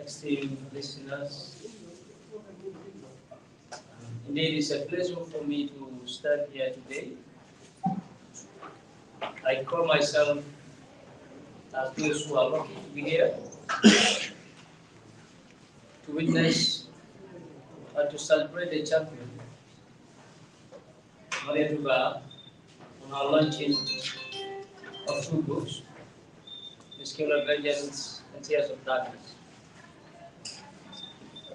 esteemed listeners, indeed it's a pleasure for me to stand here today. I call myself as those who are lucky to be here to witness and to celebrate the champion, Mariatou, on our launching of two books, The Scale of Vengeance and Tears of Darkness.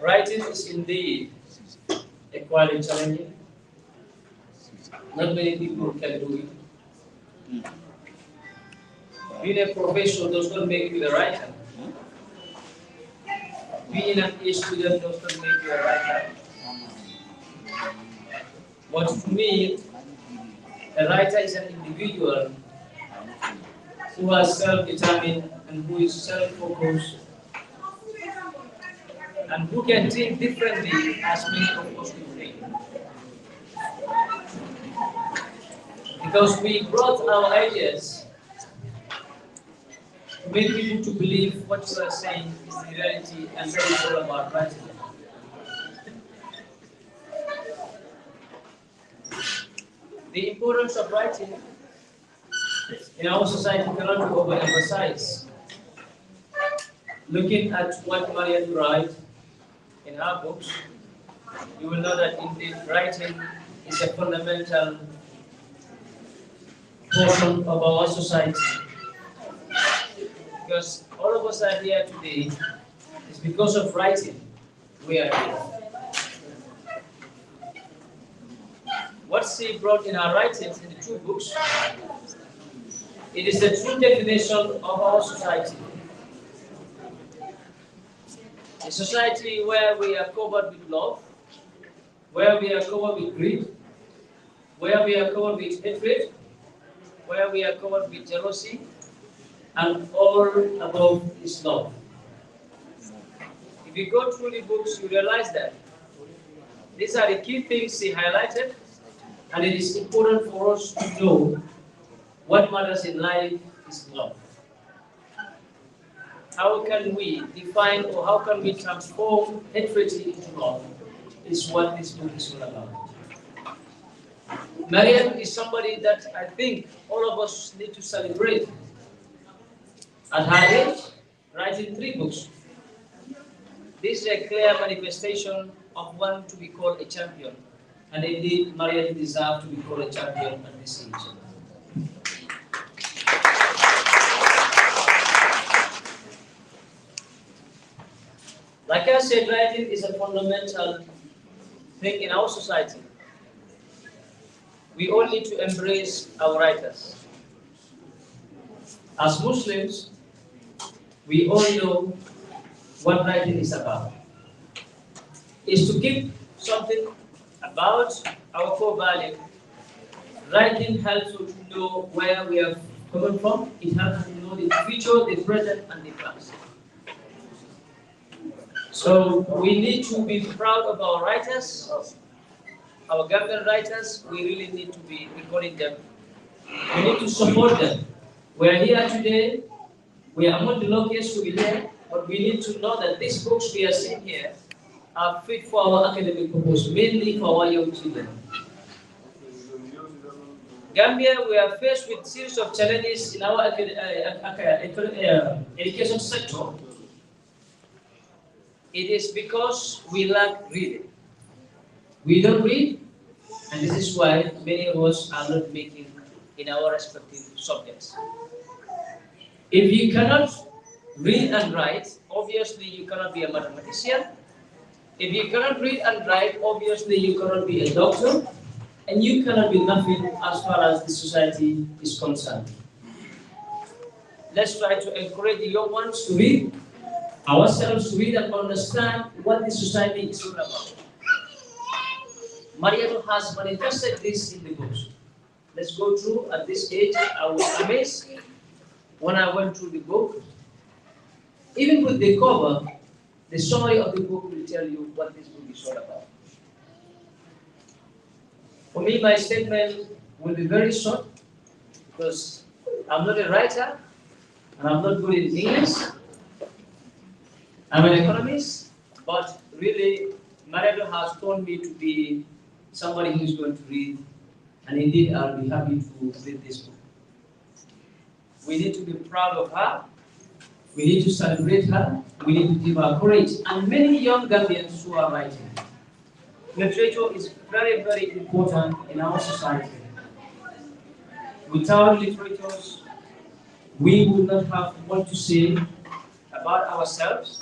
Writing is indeed a quite challenging. Not many people can do it. Being a professional does not make you a writer. Being an A student does not make you a writer. But for me, a writer is an individual who is self-determined and who is self-focused and who can think differently as many of us do think. Because we brought our ideas to make people to believe what you are saying is the reality and that is all about writing. The importance of writing in our society cannot be overemphasized. Looking at what Mariatou writes in her books, you will know that indeed writing is a fundamental portion of our society. Because all of us are here today is because of writing we are here. What she brought in her writings in the two books, it is the true definition of our society. A society where we are covered with love, where we are covered with greed, where we are covered with hatred, where we are covered with jealousy, and all above is love. If you go through the books, you realize that these are the key things she highlighted, and it is important for us to know what matters in life is love. How can we define or how can we transform hatred into love is what this book is all about. Mariatou is somebody that I think all of us need to celebrate. At her age, writing 3 books. This is a clear manifestation of one to be called a champion. And indeed, Mariatou deserves to be called a champion at this age. Like I said, writing is a fundamental thing in our society. We all need to embrace our writers. As Muslims, we all know what writing is about. It's to keep something about our core value. Writing helps you to know where we are coming from. It helps you to know the future, the present, and the past. So we need to be proud of our writers, our Gambian writers. We really need to be recording them. We need to support them. We are here today. We are not the luckiest to be here, but we need to know that these books we are seeing here are fit for our academic purpose, mainly for our young children. Gambia, we are faced with a series of challenges in our education sector. It is because we lack reading. We don't read, and this is why many of us are not making in our respective subjects. If you cannot read and write, obviously you cannot be a mathematician. If you cannot read and write, obviously you cannot be a doctor, and you cannot be nothing as far as the society is concerned. Let's try to encourage the young ones to read, ourselves to read and understand what the society is all about. Mariatou has manifested this in the books. Let's go through at this age. I was amazed when I went through the book. Even with the cover, the summary of the book will tell you what this book is all about. For me, my statement will be very short because I'm not a writer and I'm not good in English. I'm an economist, but really, Mariatou has taught me to be somebody who is going to read, and indeed, I'll be happy to read this book. We need to be proud of her. We need to celebrate her. We need to give her courage. And many young Gambians who are writing. Literature is very, very important in our society. Without literatures, we would not have what to say about ourselves,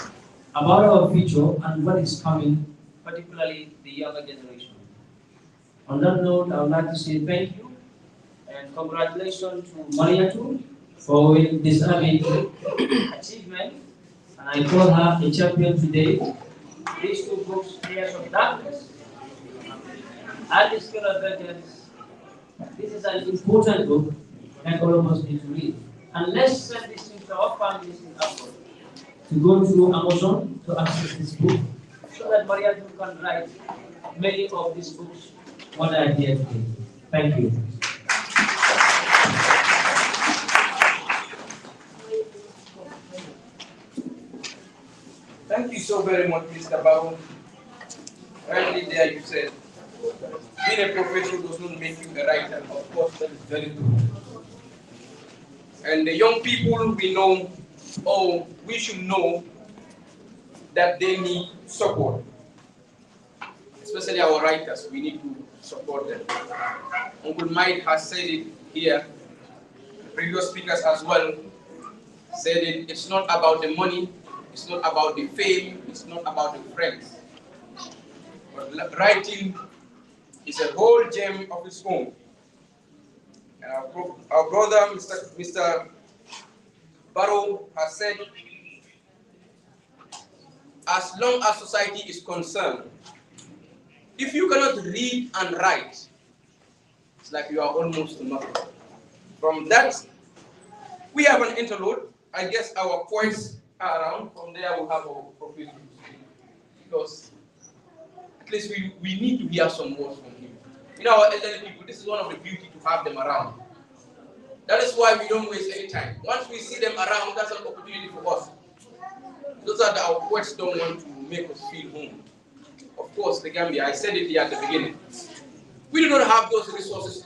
about our future, and what is coming, particularly the younger generation. On that note, I would like to say thank you and congratulations to Mariatou for this achievement. And I call her a champion today. These two books, Years of Darkness and the Skill of Vengeance, this is an important book that all of us need to read. And let's send this to our families in Africa to go through Amazon to access this book so that Mariatou can write many of these books what I did today. Thank you. Thank you so very much, Mr. Babu. Rightly there you said, being a professional does not make you a writer. Of course, that is very true. And the young people we know, we should know that they need support. Especially our writers, we need to support them. Uncle Mike has said it here, the previous speakers as well said it, it's not about the money, it's not about the fame, it's not about the friends. But writing is a whole gem of its own. And our brother, Mr. Barrow, has said, as long as society is concerned, if you cannot read and write, it's like you are almost nothing. From that, we have an interlude. I guess our poets are around. From there, we'll have our professor to speak. Because at least we need to hear some words from him. You know, our elderly people, this is one of the beauty to have them around. That is why we don't waste any time. Once we see them around, that's an opportunity for us. Those are our poets don't want to make us feel home. Of course, the Gambia, I said it here at the beginning. We do not have those resources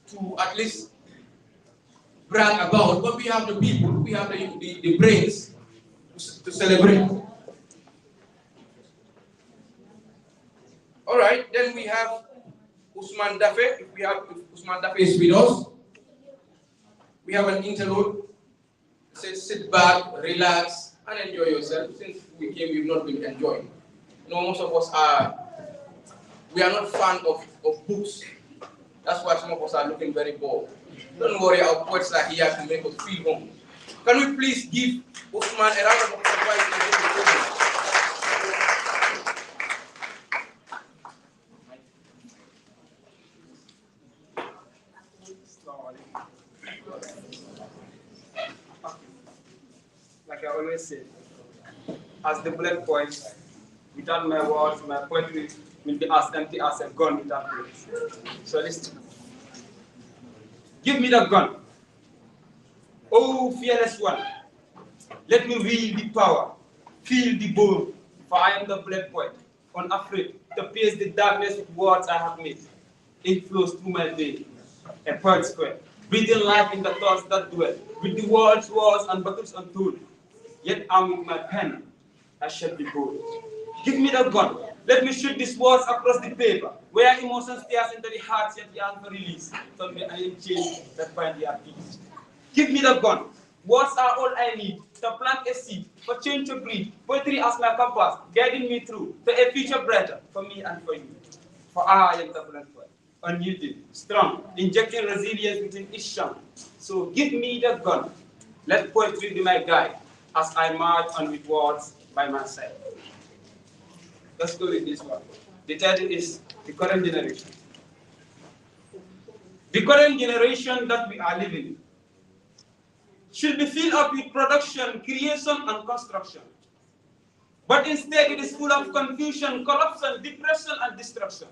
to at least brag about, but we have the people, we have the brains to celebrate. All right, then we have Usman Dafe. If Usman Dafe is with us, we have an interlude. Sit back, relax, and enjoy yourself. Since we came, we've not been enjoying. You know, most of us we are not fond of books. That's why some of us are looking very bored. Don't worry, our poets are here to make us feel home. Can we please give Usman a round of applause? Like I always say, as the black poet, without my words, my poetry will be as empty as a gun without bullets. So listen. Give me the gun. Oh, fearless one, let me wield the power, feel the bold, for I am the black poet, unafraid to pierce the darkness with words I have made. It flows through my veins, a poet's square, breathing life in the thoughts that dwell, with the world's wars and battles untold. Yet armed with my pen, I shall be bold. Give me the gun. Let me shoot these words across the paper, where emotion stares into the hearts yet yearn for release. From the iron chains that bind their peace. Give me the gun. Words are all I need to plant a seed, for change to breed. Poetry as my compass, guiding me through to a future brighter for me and for you. For I am the black poet, unyielding, strong, injecting resilience within each song. So give me the gun. Let poetry be my guide, as I march on with words by my side. Let's go with this one. The title is The Current Generation. The current generation that we are living in should be filled up with production, creation, and construction. But instead, it is full of confusion, corruption, depression, and destruction.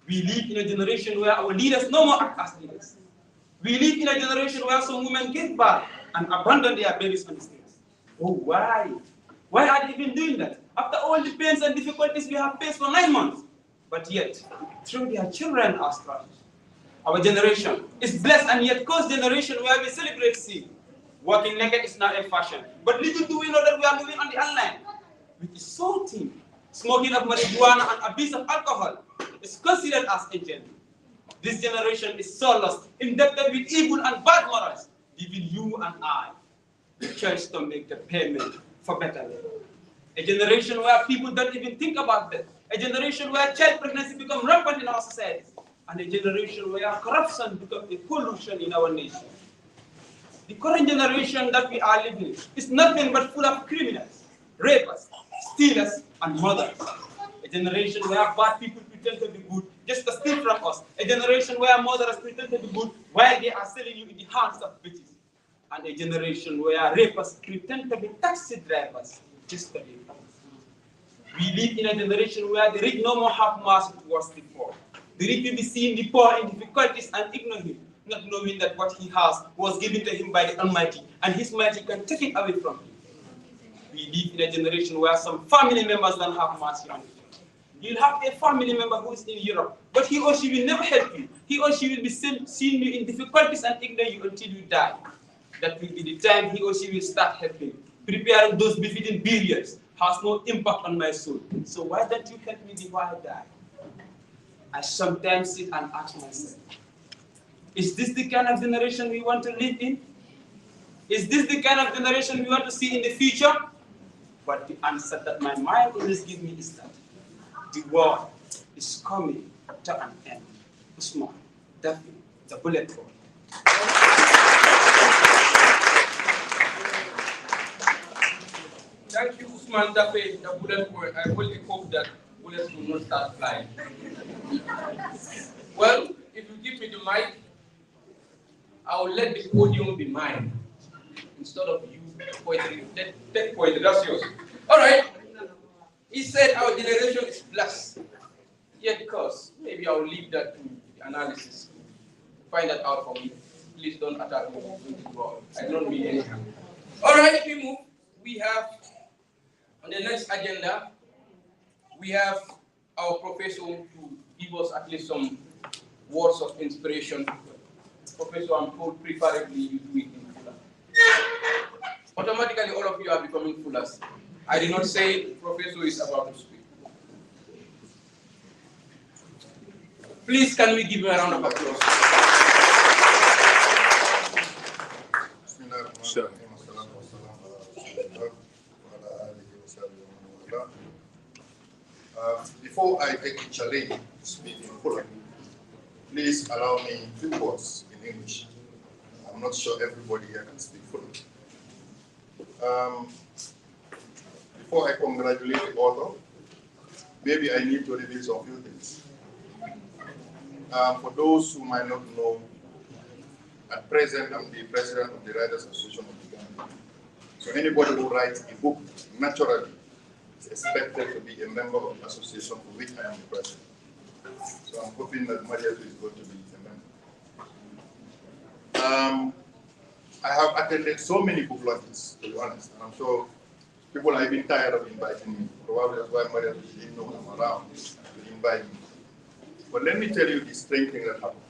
We live in a generation where our leaders no more act as leaders. We live in a generation where some women give birth and abandon their babies on the streets. Oh, why? Why are they even doing that? After all the pains and difficulties we have faced for 9 months. But yet, through their children are struggling. Our generation is blessed and yet cursed generation where we celebrate sin. Walking naked is not a fashion. But little do we know that we are living on the online, which is salty. Smoking of marijuana and abuse of alcohol is considered as a sin. This generation is so lost, indebted with evil and bad morals, leaving you and I, the church, to make the payment for better living. A generation where people don't even think about death. A generation where child pregnancy becomes rampant in our societies. And a generation where corruption becomes a pollution in our nation. The current generation that we are living is nothing but full of criminals, rapists, stealers, and murderers. A generation where bad people pretend to be good just to steal from us. A generation where murderers pretend to be good while they are selling you in the hands of bitches. And a generation where rapists pretend to be taxi drivers just to be poor. We live in a generation where the rich no more have mercy towards the poor. The rich will be seeing the poor in difficulties and ignore him, not knowing that what he has was given to him by the Almighty, and his mighty can take it away from him. We live in a generation where some family members don't have mercy on you. You'll have a family member who is in Europe, but he or she will never help you. He or she will be seeing you in difficulties and ignore you until you die. That will be the time he or she will start helping. Preparing those befitting burials has no impact on my soul. So why don't you help me before I die? I sometimes sit and ask myself, is this the kind of generation we want to live in? Is this the kind of generation we want to see in the future? But the answer that my mind always gives me is that the world is coming to an end. Usman, Daphne, the bullet point. Thank you, Usman Dafe, the bullet point. I really hope that bullets will not start flying. Well, if you give me the mic, I will let the podium be mine instead of you poetry. Take poetry, that's yours. All right. He said our generation is blessed. Yet, because maybe I will leave that to the analysis. Find that out for me. Please don't attack me. I don't mean anything. All right, we move. We have on the next agenda, we have our professor to give us at least some words of inspiration. Professor, I'm told preferably you do it in Fula. Automatically, all of you are becoming Fulas. I did not say the professor is about to speak. Please, can we give him a round of applause? Sure. Before I take the challenge to speak in Poland, please allow me 2 words in English. I'm not sure everybody here can speak Poland. Before I congratulate the author, maybe I need to reveal some few things. For those who might not know, at present I'm the president of the Writers Association of the Gambia. So anybody who writes a book naturally is expected to be a member of the association for which I am the president. So I'm hoping that Mariatou is going to be a member. I have attended so many book launches, to be honest, and I'm sure people are even tired of inviting me. Probably that's why Mariatou didn't know I'm around to invite me. But let me tell you the strange thing that happened.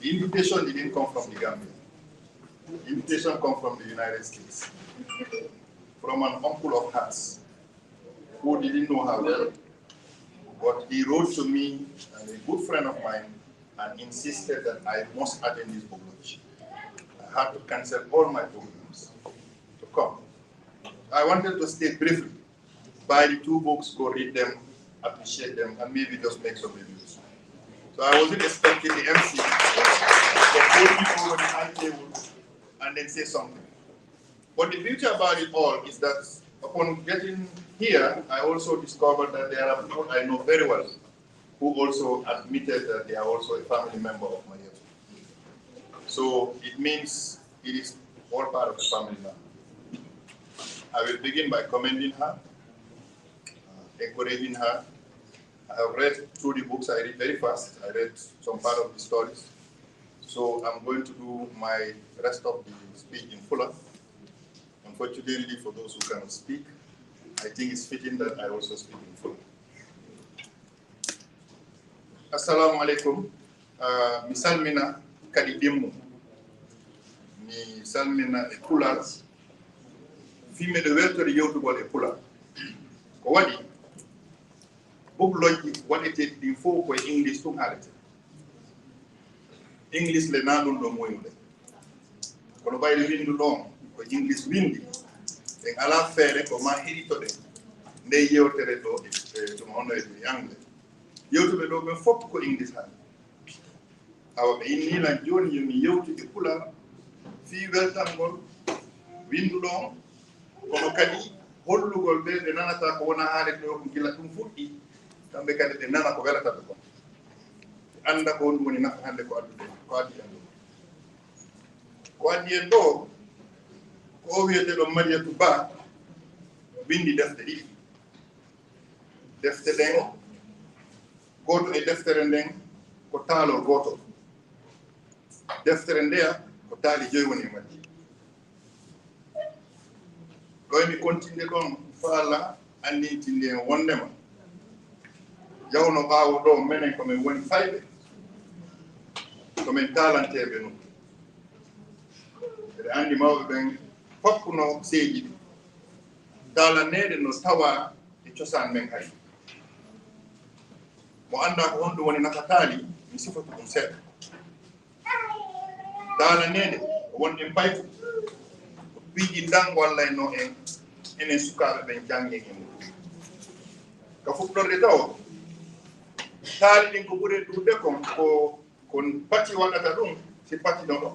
The invitation didn't come from the Gambia. The invitation came from the United States, from an uncle of hers who didn't know her well, but he wrote to me and a good friend of mine and insisted that I must attend this book launch. I had to cancel all my programs to come. I wanted to stay briefly, buy the 2 books, go read them, appreciate them, and maybe just make some reviews. So I wasn't expecting the MC to hold me over the hand table and then say something. But the beauty about it all is that upon getting here, I also discovered that there are people I know very well who also admitted that they are also a family member of Mariatou. So it means it is all part of the family now. I will begin by commending her, encouraging her. I have read through the books. I read very fast. I read some part of the stories. So I'm going to do my rest of the speech in Fuller. Unfortunately, for those who cannot speak, I think it's fitting that I also speak in full. Assalamu alaikum. Mi salmina kadi demmu. Mi salmina e pular. Fimme de weltore yewtugol e pular. Ko waɗi bugloji waɗeteɗi ɗin fof koye English tum haalete. English le na ɗum ɗo moynude. Kono ɓayde windu ɗon ko English windi en ala feere ko ma heɗitoɗe nde yewtere ɗo ɗum honno e anglais. Yewtuɓe ɗo ɓen fof ko English haali. Awa ɓe innilan joni yomi yewtude pular fi weltangol windu ɗon kono kadi hollugol ɓe ɓe nanata ko wona haalete ɗo ko gila ɗum fuɗɗi kamɓe kadi ɓe nana ko welataɓe kon anda ko ɗum woni nafa hannde ko addude ko addi en ɗo ko addi en ɗo ko o wiyete ɗo Mariatou Ba windi defte ɗiɗi defte ɗen goto e deftere nden ko taalol goto deftere ndeya ko taali joyi woni e majji ɗo mi continue ɗon faala andintinde en wondema jawno ɓaawo ɗo menen komin woni fayɓe komin taalanteɓe nun eɗe andi mawɓe ɓen foppuno seeji ɗi taalanneɗe no tawa e cosaan men hay mo anda ko honɗum woni nafataali mi sifatu ɗum seeɗa taalanneɗe wonɗen paytu ko piiji ndango wallayno en enen sukaaɓe ɓen janggen e mum ka fuɗɗorde taw taali ɗin ko ɓuri ɗuuɗde ko pati waɗata ɗum si pati ɗon ɗon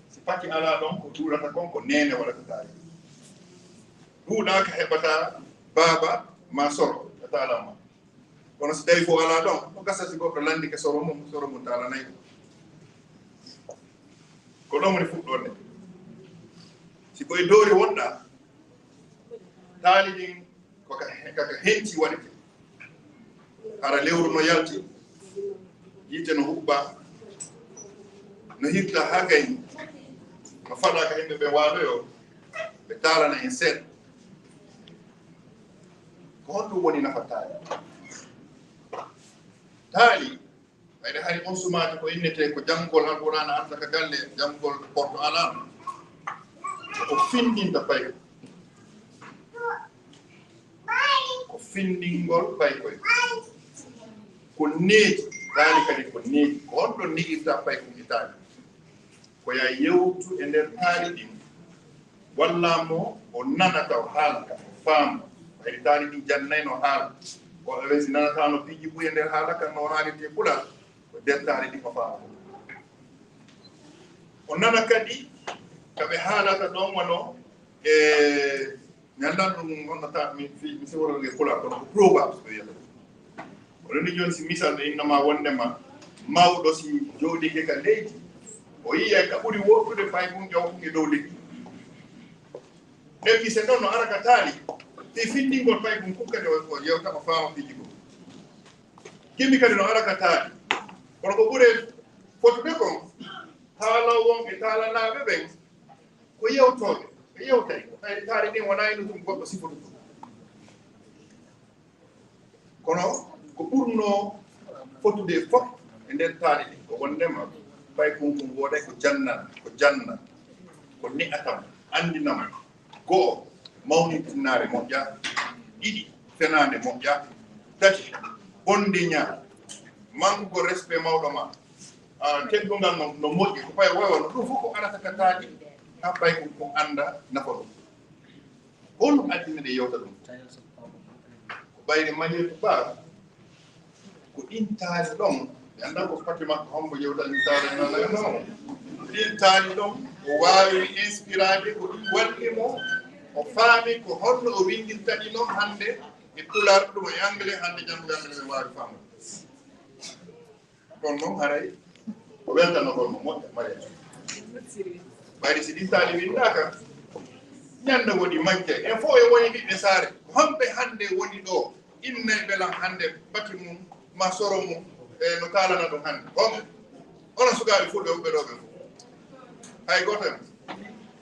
si pati ala ɗon ko duurata kon ko nene waɗata taali duuɗaka heɓata baaba ma soro e taalama kono so tawi fof ala ɗon ko gasa si goɗɗo landike soro mum taalanayi ɗum ko ɗon woni fuɗɗorde si koye doori wonɗa taali ɗin kaka henti waɗete hara lewru no yalti yite no huɓɓa no hirta ha gayni no faɗaka yimɓe ɓe waaloyo ɓe taalana en seeɗa ko honɗum woni nafa taali taali ɓayde hari on sumaji ko innete ko janngol alqur'ana arta ka galle janngol porto alano ko findinta payko ko findingol paykoy ko neeji taali kadi ko neeji ko honɗon nigirta payko e taali ko ya yewtu e nder taali ɗin wallamo o nanata o haalka o faama ɓayde taali ɗin jannayno haala ko wesi nanatano piiji ɓuuri e nder haala kan no haalirte ɓula ko nder taali ɗin o faama o nana kadi kaɓe haalata ɗon wono e mi anndan ɗum wonnata mi siworol nge pula kono ko probable so wiyata oɗon ni joni si misal ɗo innoma wondema mawɗo si jooɗike ka leydi o yiya ka ɓuri woɗɗude fay mum ƴewtuge dow leggi ɗemmi se noon no ara ka taali te findingol fay mum kum kadi o yewta o faama piiji goo kimmi kadi no ara ka taali kono ko ɓure fotude kon taalowon e taalanaaɓe ɓen ko yewtooɓe ɓe yewtay ɓayde taali ɗin wonayno ɗum goɗɗo sifatu ɗum kono ko ɓurno fotude fof e nder taali ɗin ko wondema fay kunkum wooɗay ko janna ko ni'atam andinam go'o mawnitinnaare moƴƴa ɗiɗi fenaande moƴƴa tati bonde ñaa manquego respect mawɗo ma teddungal no moƴƴi ko paye wowa no ɗum fof ko arata ka taali ha ɓay ko annda nafa ɗum holɗum addi meɗe yewta ɗum ko ɓayde Mariatou Ba ko ɗin taali ɗon mi annda ko fati makko hombo yewtani taali non ɗin taali ɗon o waawi inspirade ko ɗum wallimo o faami ko honno o windirta ɗi noon hannde e pular ɗum e anglais hannde janngo anglais ɓe waawi faamude ɗon noon haray ko weltanogol mo moƴƴa Mariatou ɓayde si ɗin taali windaka ñande woɗi manque en fof e woni ɓiɓɓe saare ko homɓe hannde woni ɗo innayi ɓelan hannde bati mum ma soro mum e no kaalana ɗum hannde homɓe onon sukaaɓe fulɓe huɓɓe ɗo ɓe fof hay goto en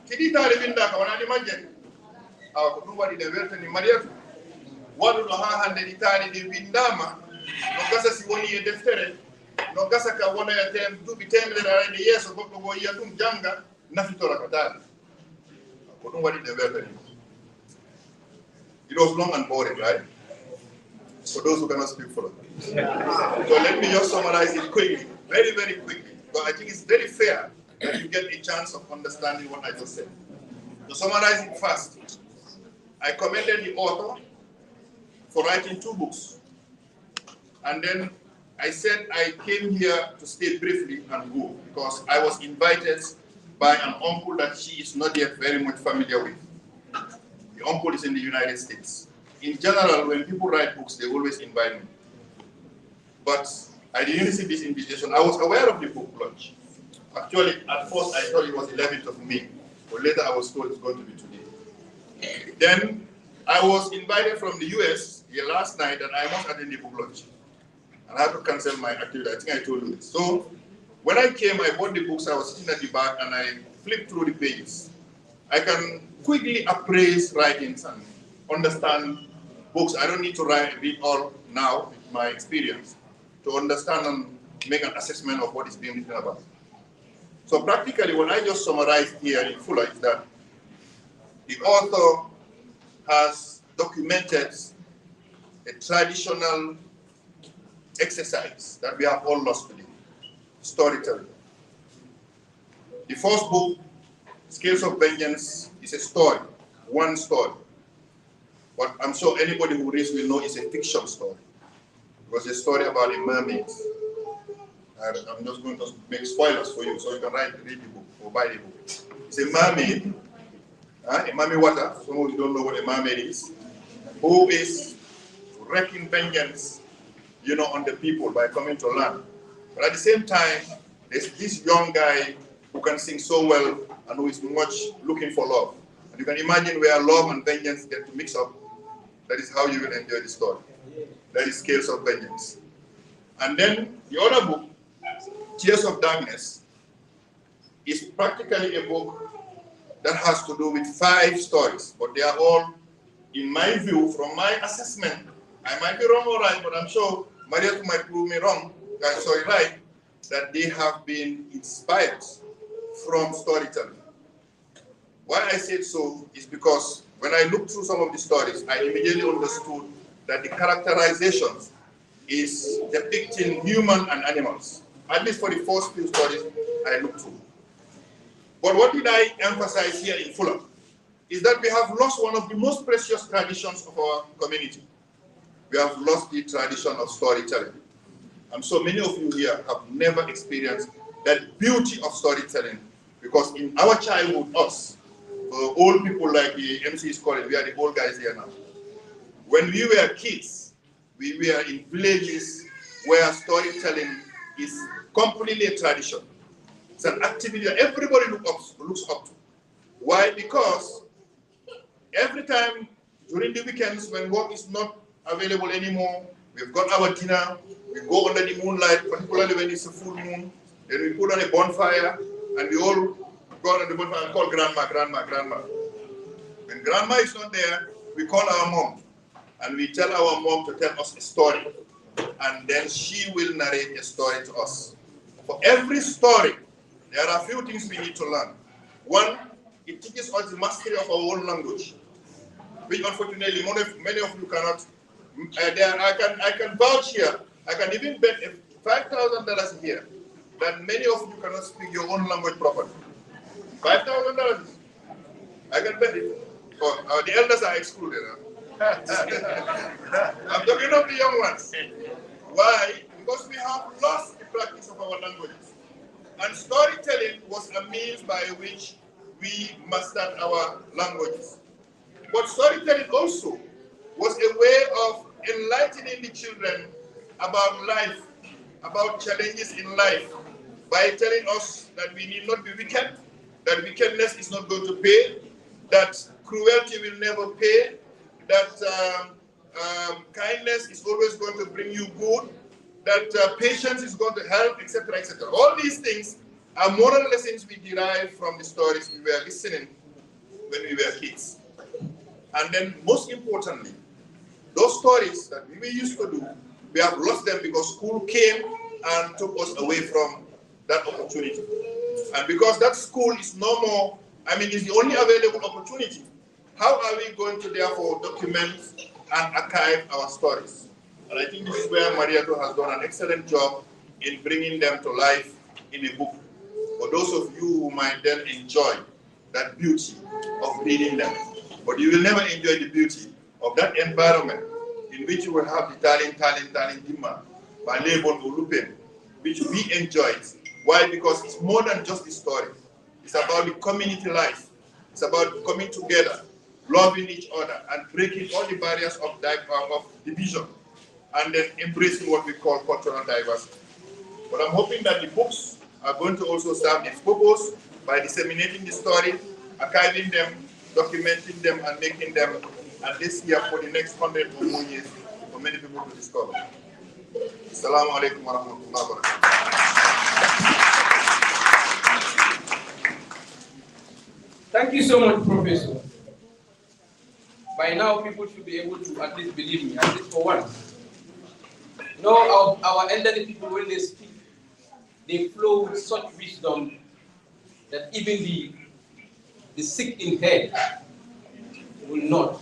si ɗi taali windaka wona ɗi majjani ko ɗum waɗi ɗe weltani Mariatou waɗuɗo ha hande ɗi taali ɗi windama no gasa si woni e deftere no gasa ka wona duuɓi temedere arayde yeeso goɗɗo go yiya ɗum janga nafitora ka taali ko ɗum waɗi ɗe weltani. It was long and boring, right? For those who cannot speak Fulham. So let me just summarize it quickly, very, very quickly. But I think it's very fair that you get a chance of understanding what I just said. To summarize it fast, I commended the author for writing 2 books. And then I said I came here to stay briefly and go because I was invited by an uncle that she is not yet very much familiar with. The uncle is in the United States. In general, when people write books, they always invite me. But I didn't receive this invitation. I was aware of the book launch. Actually, at first, I thought it was 11th of May, but later I was told it's going to be today. Then I was invited from the US here last night, and I must attend the book launch. And I had to cancel my activity. I think I told you this. So when I came, I bought the books. I was sitting at the back, and I flipped through the pages. I can quickly appraise writings and understand books. I don't need to read all now, with my experience, to understand and make an assessment of what is being written about. So practically, what I just summarized here in full is that the author has documented a traditional exercise that we have all lost today, storytelling. The first book, Scales of Vengeance, is a story, one story. But I'm sure anybody who reads will know it's a fiction story. It was a story about a mermaid. I'm just going to make spoilers for you so you can read the book or buy the book. It's a mermaid, a mermaid water, some of you don't know what a mermaid is, who is wreaking vengeance, on the people by coming to land. But at the same time, there's this young guy who can sing so well and who is much looking for love. And you can imagine where love and vengeance get to mix up. That is how you will enjoy the story. That is Scales of Vengeance. And then the other book, Tears of Darkness, is practically a book that has to do with 5 stories, but they are all, in my view, from my assessment, I might be wrong or right, but I'm sure Mariatou might prove me wrong, right, that they have been inspired from storytelling. Why I said so is because when I looked through some of the stories, I immediately understood that the characterizations is depicting human and animals. At least for the first few stories I looked through. But what did I emphasize here in Fulham is that we have lost one of the most precious traditions of our community. We have lost the tradition of storytelling. And so many of you here have never experienced that beauty of storytelling, because in our childhood, us, old people like the MC is calling, we are the old guys here now. When we were kids, we were in villages where storytelling is completely a tradition. It's an activity that everybody looks up to. Why? Because every time during the weekends when work is not available anymore, we've got our dinner, we go under the moonlight, particularly when it's a full moon, then we put on a bonfire, and we all go on the bonfire and call grandma. When grandma is not there, we call our mom, and we tell our mom to tell us a story, and then she will narrate a story to us. For every story, there are a few things we need to learn. One, it teaches us the mastery of our own language, which unfortunately many of you cannot. I can vouch here. I can even bet $5,000 here that many of you cannot speak your own language properly. $5,000. I can bet it. Oh, the elders are excluded. I'm talking of the young ones. Why? Because we have lost the practice of our languages. And storytelling was a means by which we mastered our languages. But storytelling also was a way of enlightening the children about life, about challenges in life, by telling us that we need not be wicked, that wickedness is not going to pay, that cruelty will never pay, that kindness is always going to bring you good, that patience is going to help, etc., etc. All these things are moral lessons we derive from the stories we were listening when we were kids. And then most importantly, those stories that we used to do, we have lost them because school came and took us away from that opportunity. And because that school is no more, is the only available opportunity, how are we going to therefore document and archive our stories? And I think this is where Mariatou has done an excellent job in bringing them to life in a book. For those of you who might then enjoy that beauty of reading them, but you will never enjoy the beauty of that environment in which you will have the talent, Dima, by Lebon Ulupen, which we enjoyed. Why? Because it's more than just the story. It's about the community life. It's about coming together, loving each other, and breaking all the barriers of division, and then embracing what we call cultural diversity. But I'm hoping that the books are going to also serve its purpose by disseminating the story, archiving them, documenting them, and making them, at least here for the next 100 or more years, for many people to discover. Assalamu alaikum wa rahmatullahi wa barakatuh. Thank you so much, Professor. By now, people should be able to at least believe me, at least for once. You know, our elderly people, when they speak, they flow with such wisdom that even the sick in head will not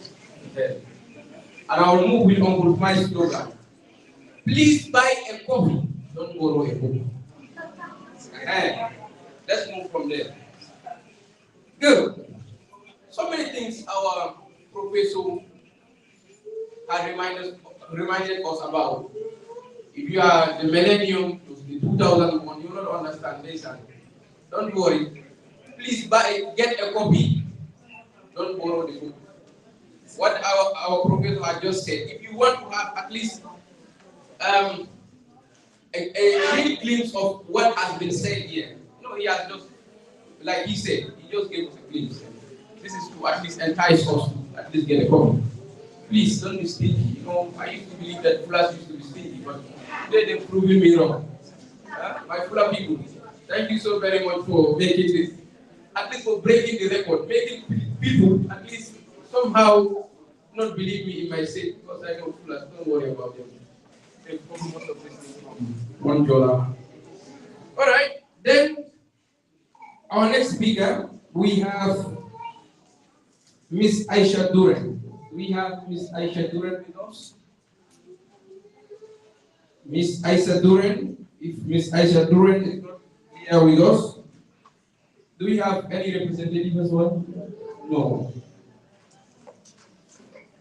head. And I will move with Uncle my slogan. Please buy a copy, don't borrow a book. Let's move from there. Good. So many things our professor had reminded us about. If you are the millennium, the 2001, you will not understand this. And don't worry. Please get a copy. Don't borrow the book. What our professor had just said, if you want to have at least a real glimpse of what has been said here, he has just, like he said, he just gave us a glimpse. This is to at least entice us to at least get a copy. Please don't be stingy. I used to believe that Fulas used to be stingy, but today they're proving me wrong. My Fula people, thank you so very much for making this, at least for breaking the record, making people at least somehow not believe me in my state, because I know Fulas, don't worry about them. They probably most of this from $1. All right, then our next speaker, we have Miss Aisha Duran. We have Miss Aisha Duran with us. Miss Aisha Duran, if Miss Aisha Duran is not here with us, do we have any representative as well? No.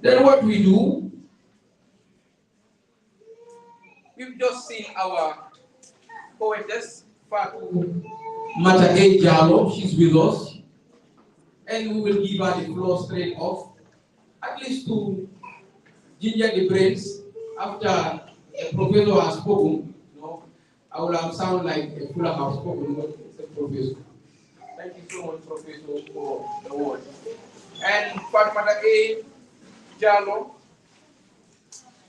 Then what we do, we've just seen our poetess, Fatou Mata A. Jallo, she's with us. And we will give her the floor straight off, at least to ginger the brains. After the professor has spoken, I will have sound like a full have spoken, not a professor. Thank you so much, Professor, for the word. And Fatmata A. Jallo.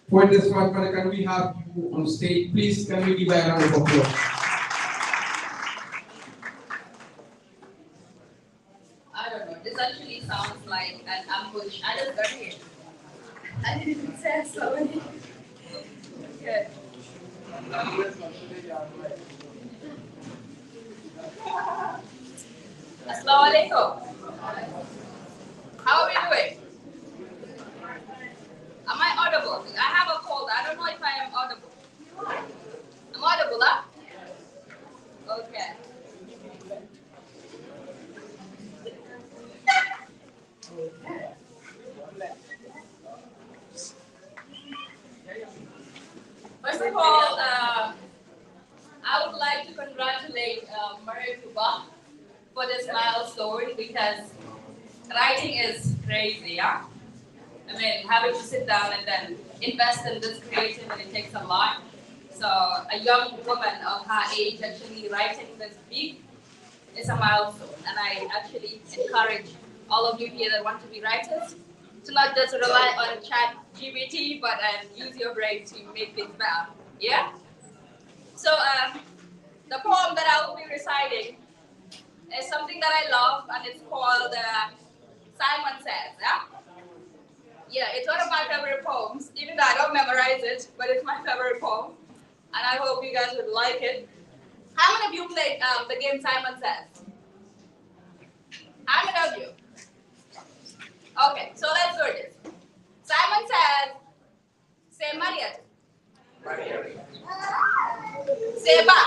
Poetess Fatmata, can we have you on stage? Please, can we give her a round of applause? I don't know. This actually sounds like an ambush. I just got here. I didn't even say so. Good. Assalamu alaikum. How are we doing? Am I audible? I have a cold. I don't know if I am audible. I'm audible, huh? Okay. First of all, I would like to congratulate Mariatou for this milestone, because writing is crazy, yeah? I mean, having to sit down and then invest in this creativity takes a lot. So a young woman of her age actually writing this book is a milestone. And I actually encourage all of you here that want to be writers to not just rely on ChatGPT, but use your brain to make things better. Yeah? So the poem that I will be reciting is something that I love, and it's called Simon Says. Yeah? Yeah, it's one of my favorite poems. Even though I don't memorize it, but it's my favorite poem. And I hope you guys would like it. How many of you played the game Simon Says? How many of you? Okay, so let's do this. Simon says, say Mariatou. Say ba.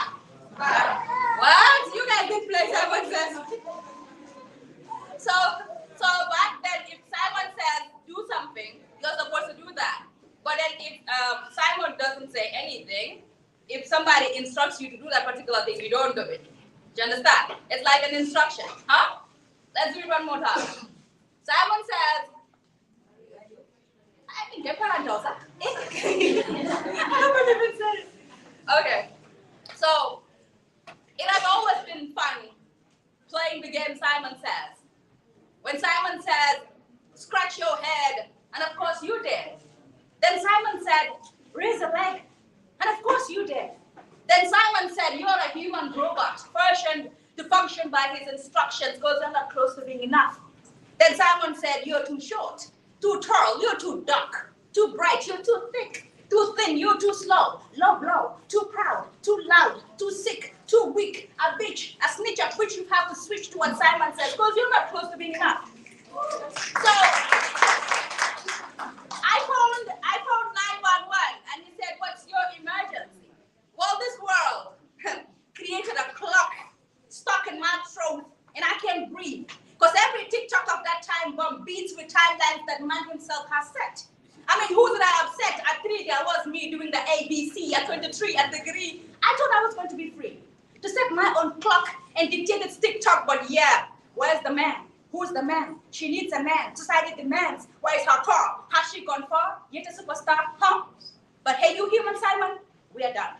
What? You guys didn't play Simon Says. So back then, if Simon says do something, you're supposed to do that. But then if Simon doesn't say anything, if somebody instructs you to do that particular thing, you don't do it. Do you understand? It's like an instruction, huh? Let's do it one more time. Simon says, I think they're Parandosa. I haven't even said it. Okay. So it has always been fun playing the game Simon Says. When Simon said, scratch your head, and of course you did. Then Simon said, raise a leg, and of course you did. Then Simon said, you're a human robot, fashioned to function by his instructions, because you're not close to being enough. Then Simon said, you're too short, too tall, you're too dark, too bright, you're too thick, too thin, you're too slow, low blow, too proud, too loud, too sick, too weak, a bitch, a snitch, of which you have to switch to what Simon says, because you're not close to being enough. So I phoned 911 and he said, what's your emergency? Well, this world created a clock stuck in my throat and I can't breathe. Because every TikTok of that time bomb beats with timelines that man himself has set. I mean, who did I upset? At 3, there was me doing the ABC. At 23, at degree, I thought I was going to be free to set my own clock and dictate its TikTok. But yeah, where's the man? Who's the man? She needs a man. Society demands. Where is her car? Has she gone far? Yet a superstar, huh? But hey, you human Simon, we are done.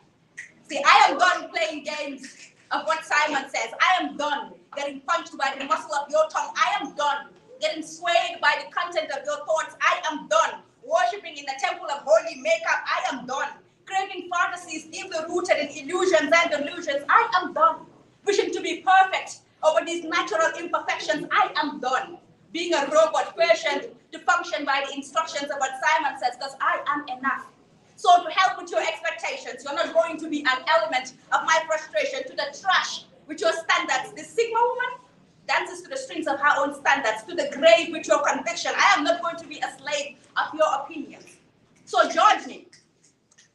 See, I am done playing games of what Simon says. I am done getting punched by the muscle of your tongue. I am done getting swayed by the content of your thoughts. I am done worshipping in the temple of holy makeup. I am done craving fantasies deeply rooted in illusions and delusions. I am done wishing to be perfect over these natural imperfections. I am done being a robot fashioned to function by the instructions of what Simon says, because I am enough. So to help with your expectations, you're not going to be an element of my frustration. To the trash with your standards. The Sigma woman dances to the strings of her own standards. To the grave with your conviction. I am not going to be a slave of your opinions. So judge me.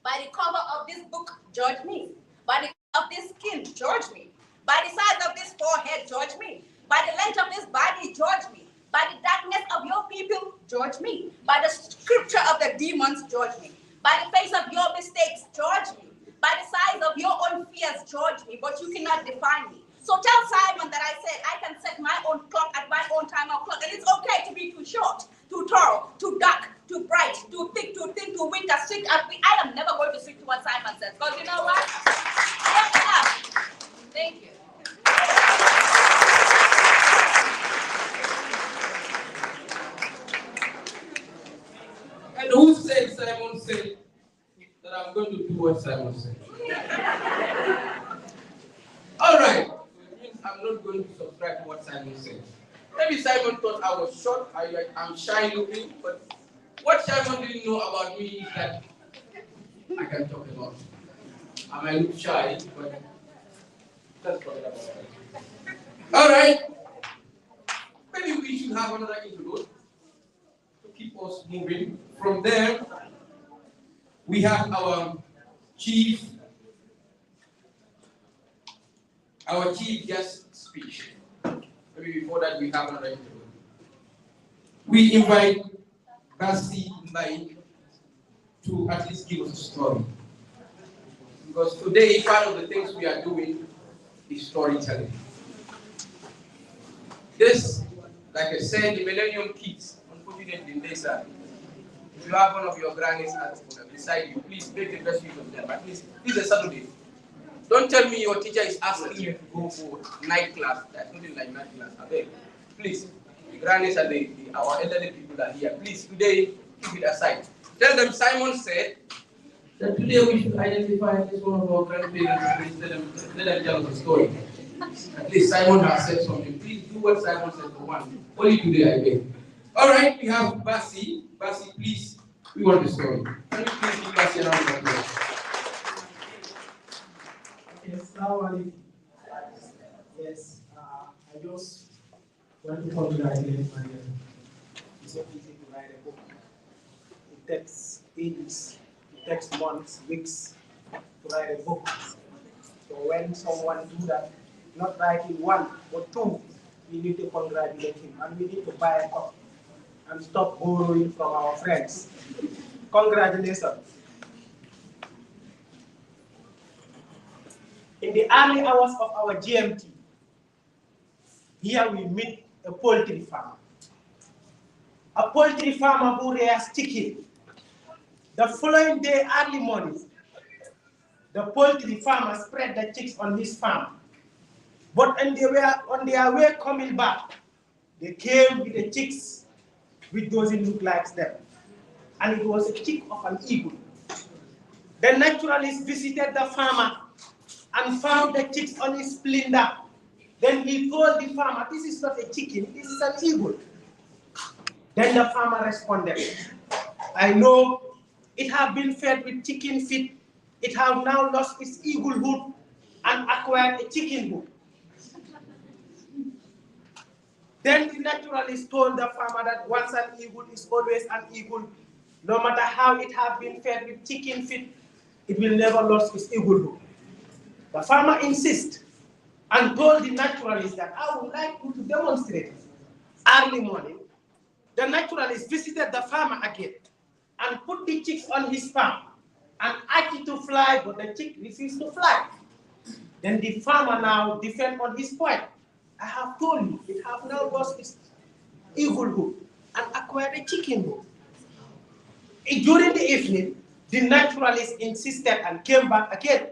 By the cover of this book, judge me. By the color of this skin, judge me. By the size of this forehead, judge me. By the length of this body, judge me. By the darkness of your people, judge me. By the scripture of the demons, judge me. By the face of your mistakes, judge me. By the size of your own fears, judge me. But you cannot define me. So tell Simon that I said I can set my own clock at my own time of clock. And it's okay to be too short, too tall, too dark, too bright, too thick, too thin, too weak, to switch. I am never going to switch to what Simon says. Because you know what? Thank you. And who said Simon said that I'm going to do what Simon said? All right. So it means I'm not going to subscribe to what Simon said. Maybe Simon thought I was short, I'm shy looking, but what Simon didn't know about me is that I can talk a lot. I might look shy, but let's forget about it. All right. Maybe we should have another interlude to keep us moving. From there, we have our chief guest speech. Maybe before that, we have another interview. We invite Basti Mbai to at least give us a story. Because today, part of the things we are doing is storytelling. This, like I said, the Millennium Kids, unfortunately, in this, if you have one of your grannies beside you, please make the best use of them. At least, this is a Saturday. Don't tell me your teacher is asking you to go for night class. That's nothing like night class. Okay. Please, the grannies and our elderly people are here. Please, today, keep it aside. Tell them Simon said that today we should identify as one of our grandparents. Let them tell us a story. At least Simon has said something. Please do what Simon said for one. Only today, I beg. All right, we have Basi. Basi, please, we want the story. Can you please give Basi a round of applause? Yes, Assalamu Yes, I just want to congratulate Mariatou. It's so easy to write a book. It takes ages, it takes months, weeks to write a book. So when someone do that, not writing one or two, we need to congratulate him and we need to buy a copy and stop borrowing from our friends. Congratulations. In the early hours of our GMT, here we meet a poultry farmer. A poultry farmer who rears chicken. The following day, early morning, the poultry farmer spread the chicks on his farm. But on their way coming back, they came with the chicks which doesn't look like them. And it was a chick of an eagle. The naturalist visited the farmer and found the chicks on his splinter. Then he told the farmer, this is not a chicken, this is an eagle. Then the farmer responded, I know it has been fed with chicken feed. It has now lost its eaglehood and acquired a chicken hood. Then the naturalist told the farmer that once an eagle is always an eagle. No matter how it has been fed with chicken feed, it will never lose its eaglehood. The farmer insists and told the naturalist that I would like you to demonstrate. Early morning, the naturalist visited the farmer again and put the chicks on his farm and asked it to fly, but the chick refused to fly. Then the farmer now defended on his point. I have told you, it has now lost its eaglehood and acquired a chicken hood. During the evening, the naturalist insisted and came back again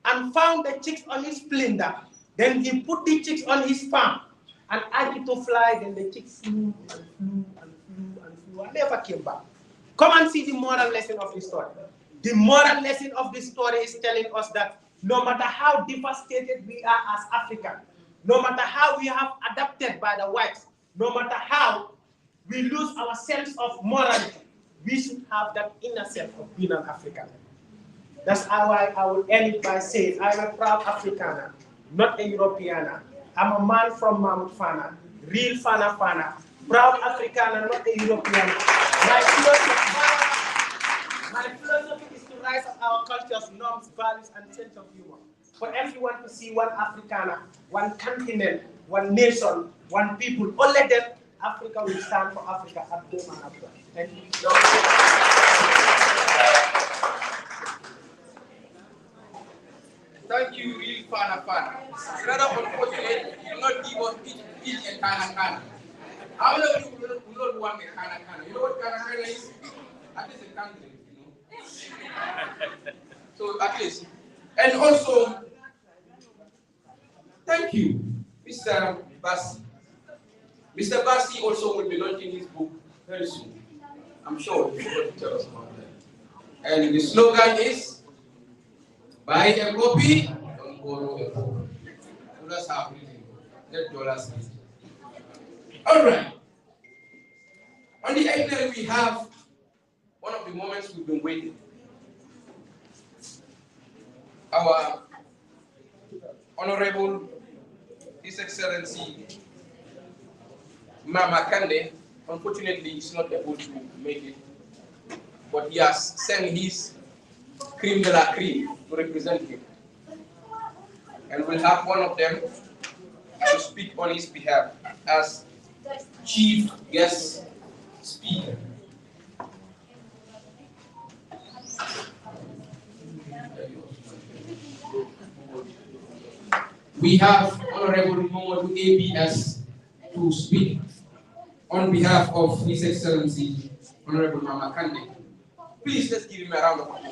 and found the chicks on his splinter. Then he put the chicks on his farm and asked it to fly. Then the chicks flew and flew and flew and flew and never came back. Come and see the moral lesson of the story. The moral lesson of the story is telling us that no matter how devastated we are as Africans, no matter how we have adapted by the whites, no matter how we lose our sense of morality, we should have that inner self of being an African. That's how I will end it by saying, I'm a proud Afrikaner, not a Europeaner. I'm a man from Mahmoud Fana, real Fana Fana, proud Afrikaner, not a Europeaner. My philosophy is to rise up our cultures, norms, values, and sense of humor. For everyone to see one Afrikaner, one continent, one nation, one people. Only then Africa will stand for Africa at home and abroad. Thank you. Thank you, real Fana Fana. Rather unfortunate, you do not give us each a Kana. How many of you will not want a Kana? You know what Kana is? At least a country, you know. So at least. And also, thank you, Mr. Basi. Mr. Basi also will be launching his book very soon. I'm sure he's going to tell us about that. And the slogan is, buy a copy, don't borrow a book. So that's how it is. $8. All right. On the itinerary, we have one of the moments we've been waiting. Our Honorable His Excellency Mama Kande, unfortunately, is not able to make it, but he has sent his cream de la cream to represent him. And we'll have one of them to speak on his behalf as chief guest speaker. We have Honorable Momodu ABS to speak on behalf of His Excellency Honorable Mama Kande. Please let's give him a round of applause.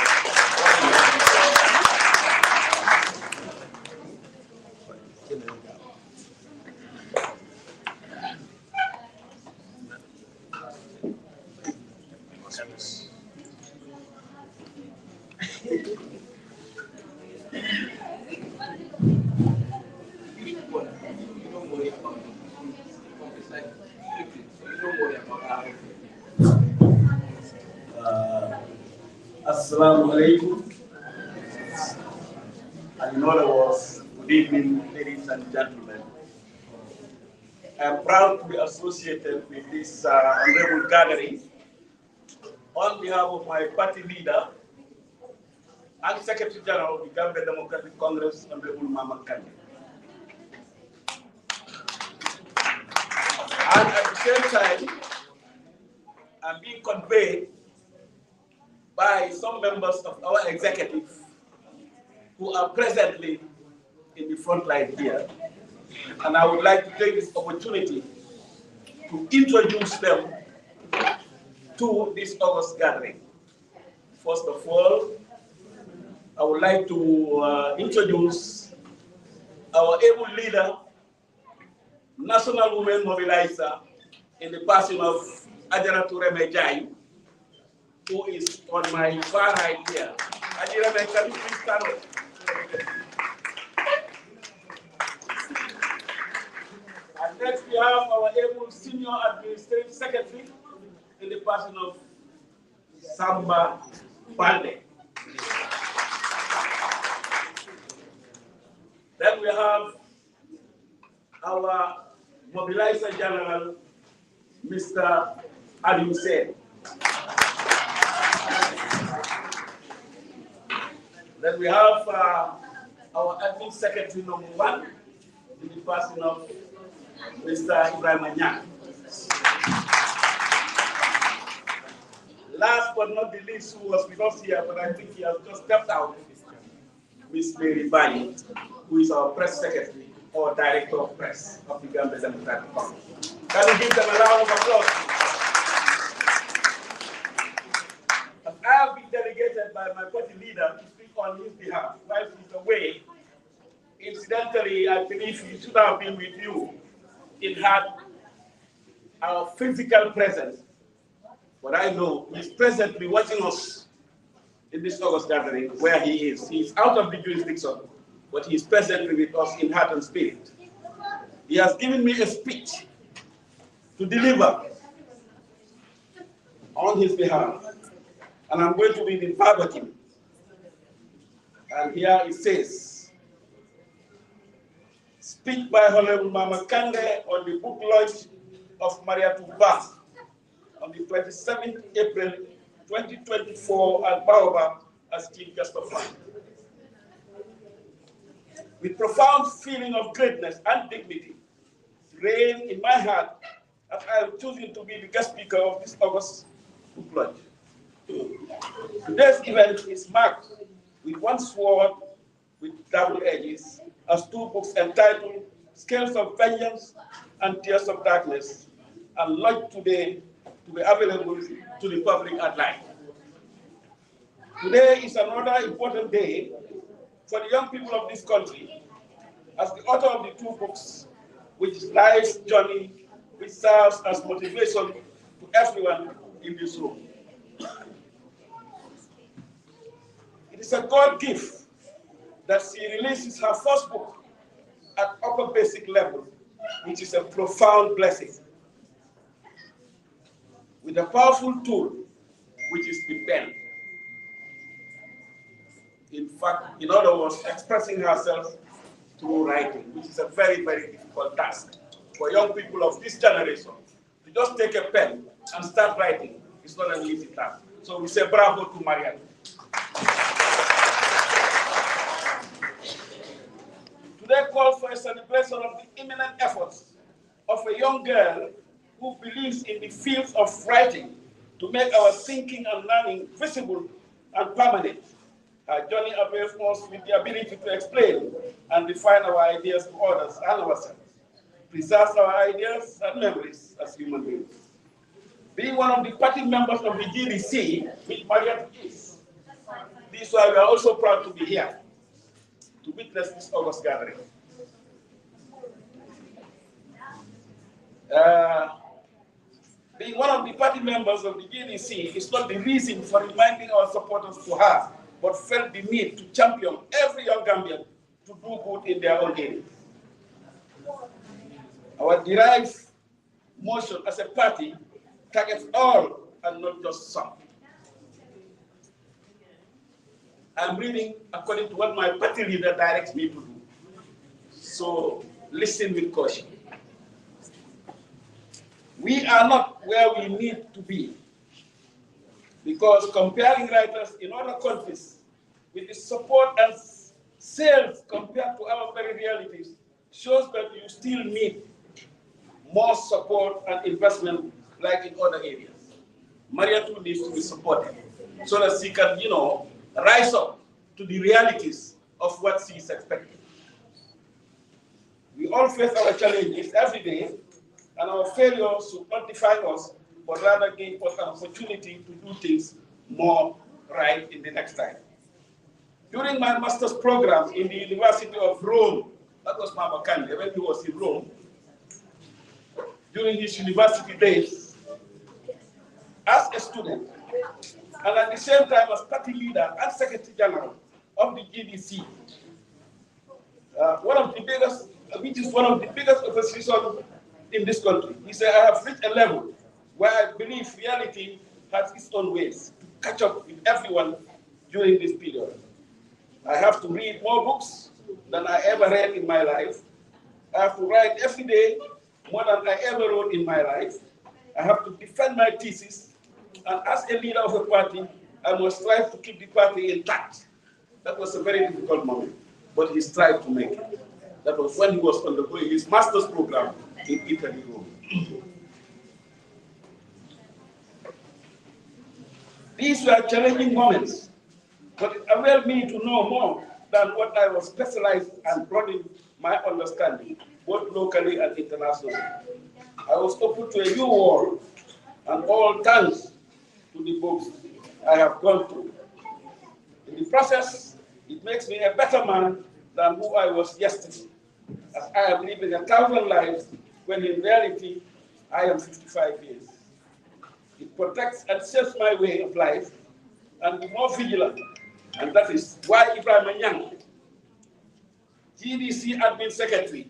You don't worry about it. Assalamu alaikum. And in other words, good evening, ladies and gentlemen. I'm proud to be associated with this honorable gathering on behalf of my party leader and Secretary General of the Gambia Democratic Congress, Honorable Mama Kande. And at the same time, I'm being conveyed by some members of our executive who are presently in the front line here. And I would like to take this opportunity to introduce them to this August gathering. First of all, I would like to introduce our able leader, national women mobilizer, in the person of Mariatou Remejai, who is on my far right here. Ajirame, can you please stand up? And next we have our able senior administrative secretary in the person of Samba Bande. Then we have our mobilizer general, Mr. Ali Hussein. Then we have our admin secretary number 1 in the person of Mr. Ibrahim Anyang. Last but not the least, who was with us here, but I think he has just stepped out, Ms. Mary Bayi, who is our press secretary or director of press of the Gambia Democratic Party. Can we give them a round of applause? As I have been delegated by my party leader to speak on his behalf while he's away, incidentally, I believe he should have been with you in had our physical presence. But I know he's presently watching us in this August gathering where he is. He's out of the jurisdiction, but he's presently with us in heart and spirit. He has given me a speech to deliver on his behalf, and I'm going to read it verbatim. And here it says, speech by Honorable Mama Kande on the book launch of Mariatou on the 27th April 2024 at Baobab as Chief Guest of Honor. With profound feeling of greatness and dignity reign in my heart as I am choosing to be the guest speaker of this August book launch. Today's event is marked with one sword with double edges as two books entitled Scales of Vengeance and Tears of Darkness, and launched today to be available to the public at large. Today is another important day for the young people of this country, as the author of the two books, which is Life's Journey, which serves as motivation to everyone in this room. It is a God gift that she releases her first book at upper basic level, which is a profound blessing, with a powerful tool, which is the pen. In fact, in other words, expressing herself through writing, which is a very, very difficult task for young people of this generation. To just take a pen and start writing, it's not an easy task. So we say bravo to Mariatou. Today calls for a celebration of the imminent efforts of a young girl who believes in the field of writing to make our thinking and learning visible and permanent. Her journey avails us with the ability to explain and define our ideas to others and ourselves, preserves our ideas and memories as human beings. Being one of the party members of the GDC, which Mariatou is, this is why we are also proud to be here to witness this August gathering. Being one of the party members of the GDC is not the reason for reminding our supporters to her, but felt the need to champion every young Gambian to do good in their own area. Our derived motion as a party targets all and not just some. I'm reading according to what my party leader directs me to do. So listen with caution. We are not where we need to be because comparing writers in other countries with the support and sales compared to our very realities shows that you still need more support and investment like in other areas. Mariatou needs to be supported so that she can, rise up to the realities of what she is expecting. We all face our challenges every day, and our failures should not define us, but rather give us an opportunity to do things more right in the next time. During my master's program in the University of Rome, that was Mama Kande, when he was in Rome, during his university days, as a student, and at the same time as party leader and secretary general of the GDC, which is one of the biggest opposition in this country. He said, I have reached a level where I believe reality has its own ways to catch up with everyone during this period. I have to read more books than I ever read in my life. I have to write every day more than I ever wrote in my life. I have to defend my thesis. And as a leader of a party, I must strive to keep the party intact. That was a very difficult moment, but he strived to make it. That was when he was undergoing his master's program in Italy, Rome. These were challenging moments, but it availed me to know more than what I was specialized and broadening my understanding, both locally and internationally. I was open to a new world, and all thanks to the books I have gone through. In the process, it makes me a better man than who I was yesterday, as I am living 1,000 lives when in reality I am 55 years. It protects and shapes my way of life and be more vigilant, and that is why Ibrahim Young, GDC admin secretary,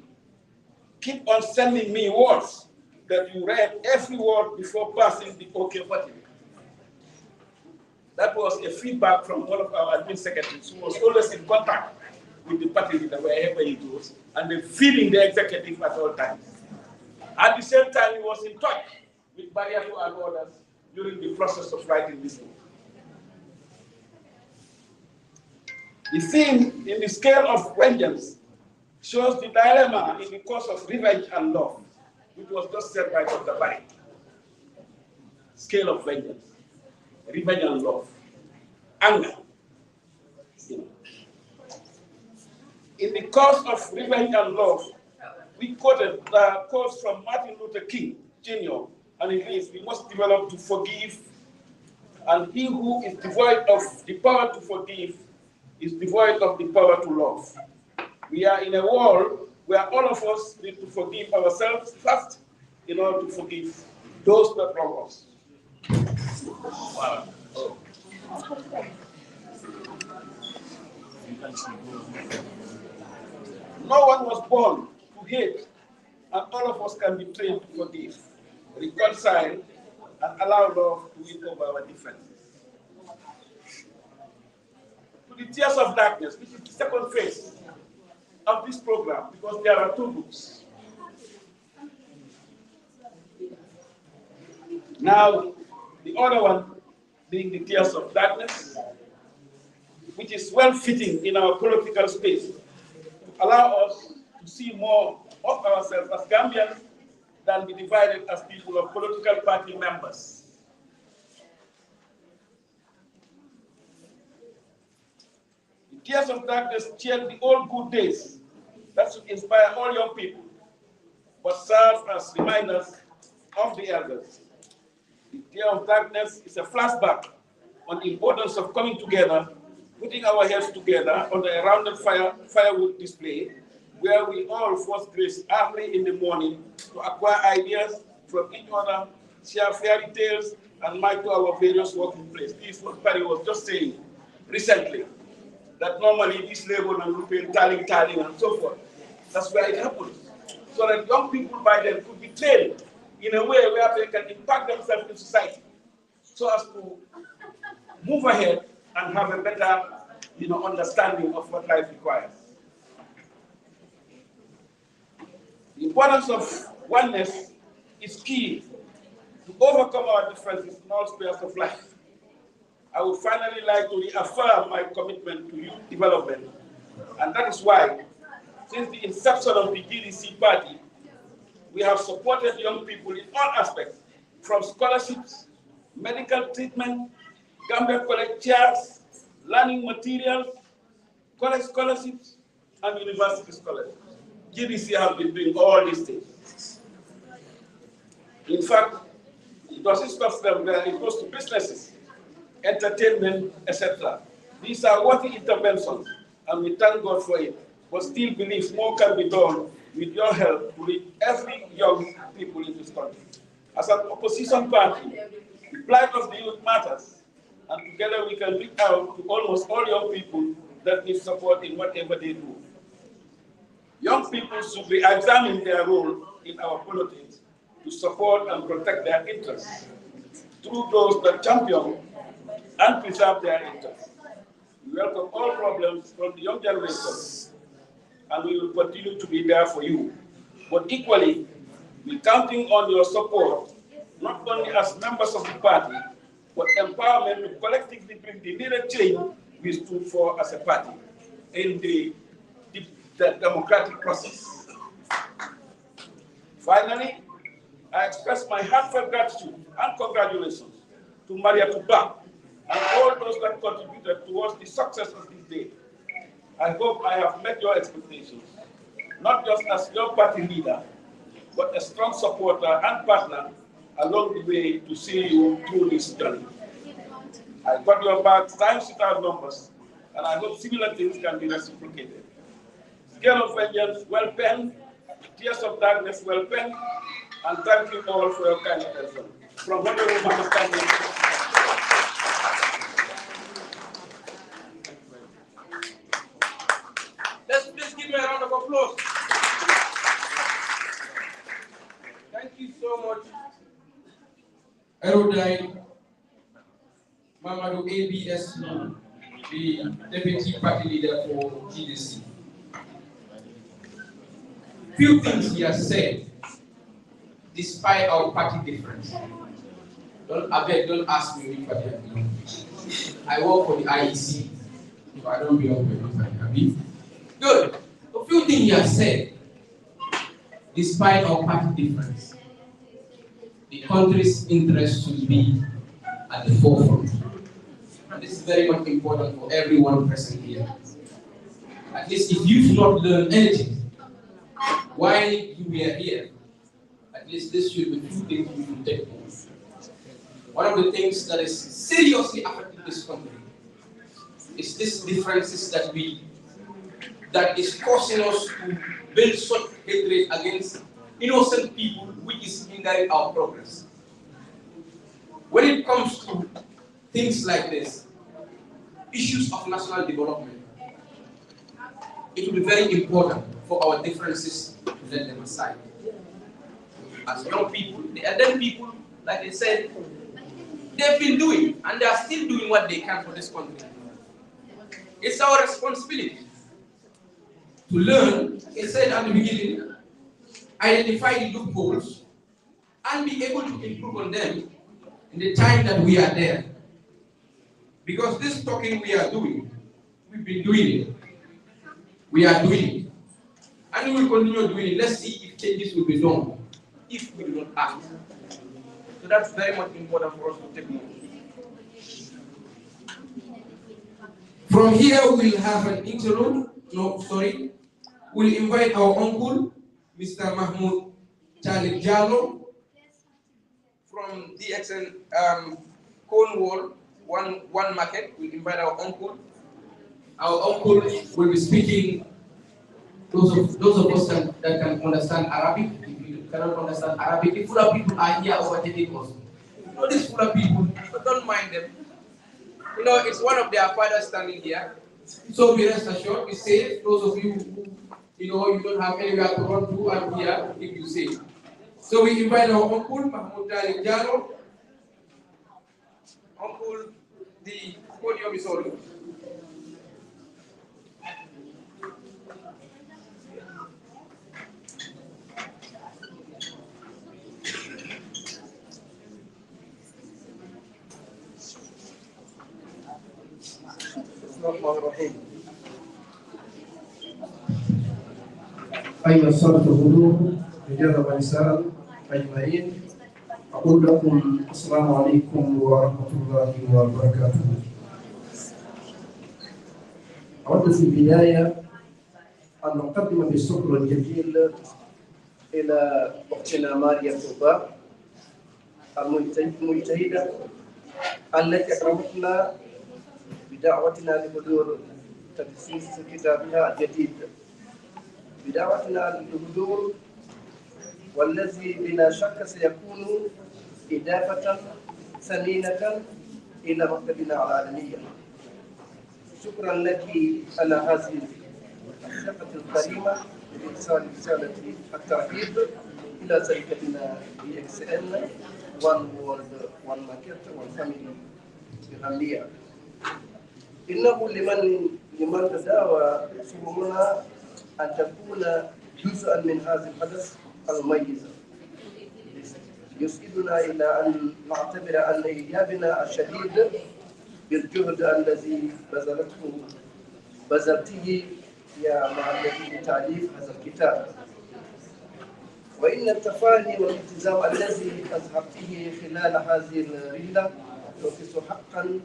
keep on sending me words that you read every word before passing the OK button. That was a feedback from one of our admin secretaries who was always in contact with the party leader wherever he goes, and then feeding the executive at all times. At the same time, he was in touch with Mariatou and others during the process of writing this book. The theme in the scale of vengeance shows the dilemma in the course of revenge and love, which was just said by Dr. Barry. Scale of vengeance, revenge and love, anger. In the course of revenge and love, we quoted quotes from Martin Luther King Jr., and it reads, we must develop to forgive, and he who is devoid of the power to forgive is devoid of the power to love. We are in a world where all of us need to forgive ourselves first in order to forgive those that wrong us. Wow. Oh. No one was born to hate, and all of us can be trained to forgive, reconcile, and allow love to win over our differences. To the Tears of Darkness, which is the second phase of this program, because there are two books. Now, the other one being the Tears of Darkness, which is well-fitting in our political space, to allow us to see more of ourselves as Gambians than be divided as people of political party members. The Tears of Darkness cheered the old good days that should inspire all young people, but serve as reminders of the elders. The Tear of Darkness is a flashback on the importance of coming together, putting our heads together under a rounded firewood display, where we all first grace early in the morning to acquire ideas from each other, share fairy tales, and march to our various working places. This is what Barry was just saying recently, that normally this label and European tallying and so forth, that's where it happens. So that young people by then could be trained in a way where they can impact themselves in society, so as to move ahead and have a better understanding of what life requires. The importance of oneness is key to overcome our differences in all spheres of life. I would finally like to reaffirm my commitment to youth development, and that is why, since the inception of the GDC party, we have supported young people in all aspects, from scholarships, medical treatment, Gambia college chairs, learning materials, college scholarships, and university scholarships. GDC has been doing all these things. In fact, it doesn't stop them there. It goes to businesses, entertainment, etc. These are worthy interventions, and we thank God for it, but still believe more can be done with your help to reach every young people in this country. As an opposition party, the plight of the youth matters, and together we can reach out to almost all young people that need support in whatever they do. Young people should re-examine their role in our politics to support and protect their interests through those that champion and preserve their interests. We welcome all problems from the young generation, and we will continue to be there for you. But equally, we're counting on your support, not only as members of the party, but empowerment to collectively bring the needed change we stood for as a party in the democratic process. Finally, I express my heartfelt gratitude and congratulations to Mariatou and all those that contributed towards the success of this day. I hope I have met your expectations, not just as your party leader, but a strong supporter and partner along the way to see you through this journey. I got your back times without numbers, and I hope similar things can be reciprocated. Scale of vengeance, well penned. Tears of darkness, well penned. And thank you all for your kind attention. From Honorable Mahmoud. Let's please give me a round of applause. Thank you so much. Erudite Mamadou ABS, the Deputy Party Leader for GDC. Few things he has said, despite our party difference. Don't ask me which party I belong to. I work for the IEC, so I don't belong to any party. Good. A few things he has said, despite our party difference. The country's interest should be at the forefront. And this is very much important for everyone present here. At least if you've not learned anything while you were here, at least this should be two things you should take home. One of the things that is seriously affecting this country is these differences that is causing us to build such hatred against innocent people, which is hindering our progress. When it comes to things like this, issues of national development, it will be very important for our differences to let them aside. As young people, the elderly people, like I said, they've been doing, and they are still doing what they can for this country. It's our responsibility to learn, I said at the beginning, identify the loopholes, and be able to improve on them in the time that we are there. Because this talking we are doing, we've been doing it. We are doing it. And we will continue doing it. Let's see if changes will be done if we do not act. So that's very much important for us to take note. From here, we'll have an interlude. We'll invite our uncle, Mr. Mahmoud Talib Jallo, From DXN Cornwall, one market. We'll invite our uncle. Our uncle will be speaking. Those of us that can understand Arabic. If you cannot understand Arabic, if full people are here overtaking us. You know these full people, But don't mind them. You know, it's one of their fathers standing here. so be rest assured, be safe. Those of you who you don't have anywhere to run to and here, keep you safe. So we invite our uncle, Mahmoud Talib Jallo. Uncle, the podium is all yours. الرحمن الرحيم. أين الصلاة الغدو رجال ونساء أجمعين. أقول لكم السلام عليكم ورحمة الله وبركاته. أود في البداية أن نقدم بالشكر الجزيل إلى أختنا مارياتو المجتهدة التي أكرمتنا بدعوتنا لحضور تدريس كتابها الجديد، بدعوتنا للحضور والذي بلا شك سيكون إضافة ثمينة إلى مكتبنا العالمية. شكرا لك على هذه الثقة الكريمة بإرسال رسالة الترحيب إلى شركتنا BXN One World One Market One Family بغامبيا. إنه لمن تداوى سرورنا أن تكون جزءا من هذا الحدث المميز. يسعدنا إلى أن نعتبر أن إيجابنا الشديد بالجهد الذي بذلته يا معلمي لتأليف هذا الكتاب، وإن التفاني والالتزام الذي أظهرته خلال هذه الرحلة يعكس حقا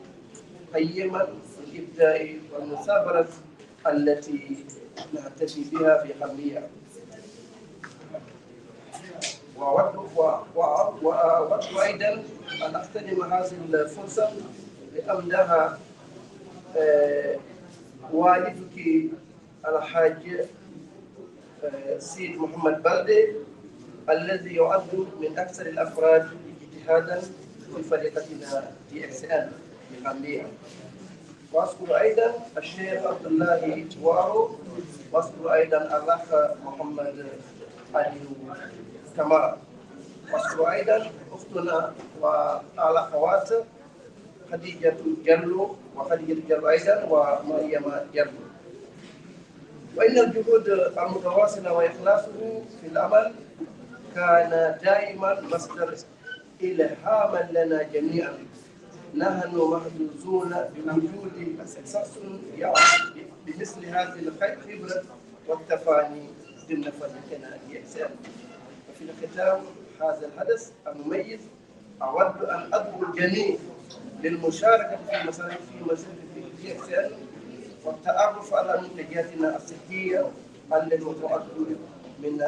قيما الإبداع والمثابرة التي نهتدي بها في غامبيا. وأود أيضا أن أغتنم هذه الفرصة لأمدح والدك الحاج سيد محمد بلدي الذي يعد من أكثر الأفراد اجتهادا في فريقتنا BXN في غامبيا. وأذكر أيضا الشيخ عبد الله وارو، وأذكر أيضا الأخ محمد علي كمال، وأذكر أيضا أختنا والأخوات خديجة جلو وخديجة جلو أيضا ومريم جلو. وإن الجهود المتواصلة وإخلاصه في العمل كان دائما مصدر إلهاما لنا جميعا. نحن محظوظون بوجود شخص يعمل بمثل هذه الخبرة والتفاني ضمن فريقنا BXN. وفي الختام هذا الحدث المميز أود أن أدعو الجميع للمشاركة في مسيرة BXN والتعرف على منتجاتنا الصحية التي تعد من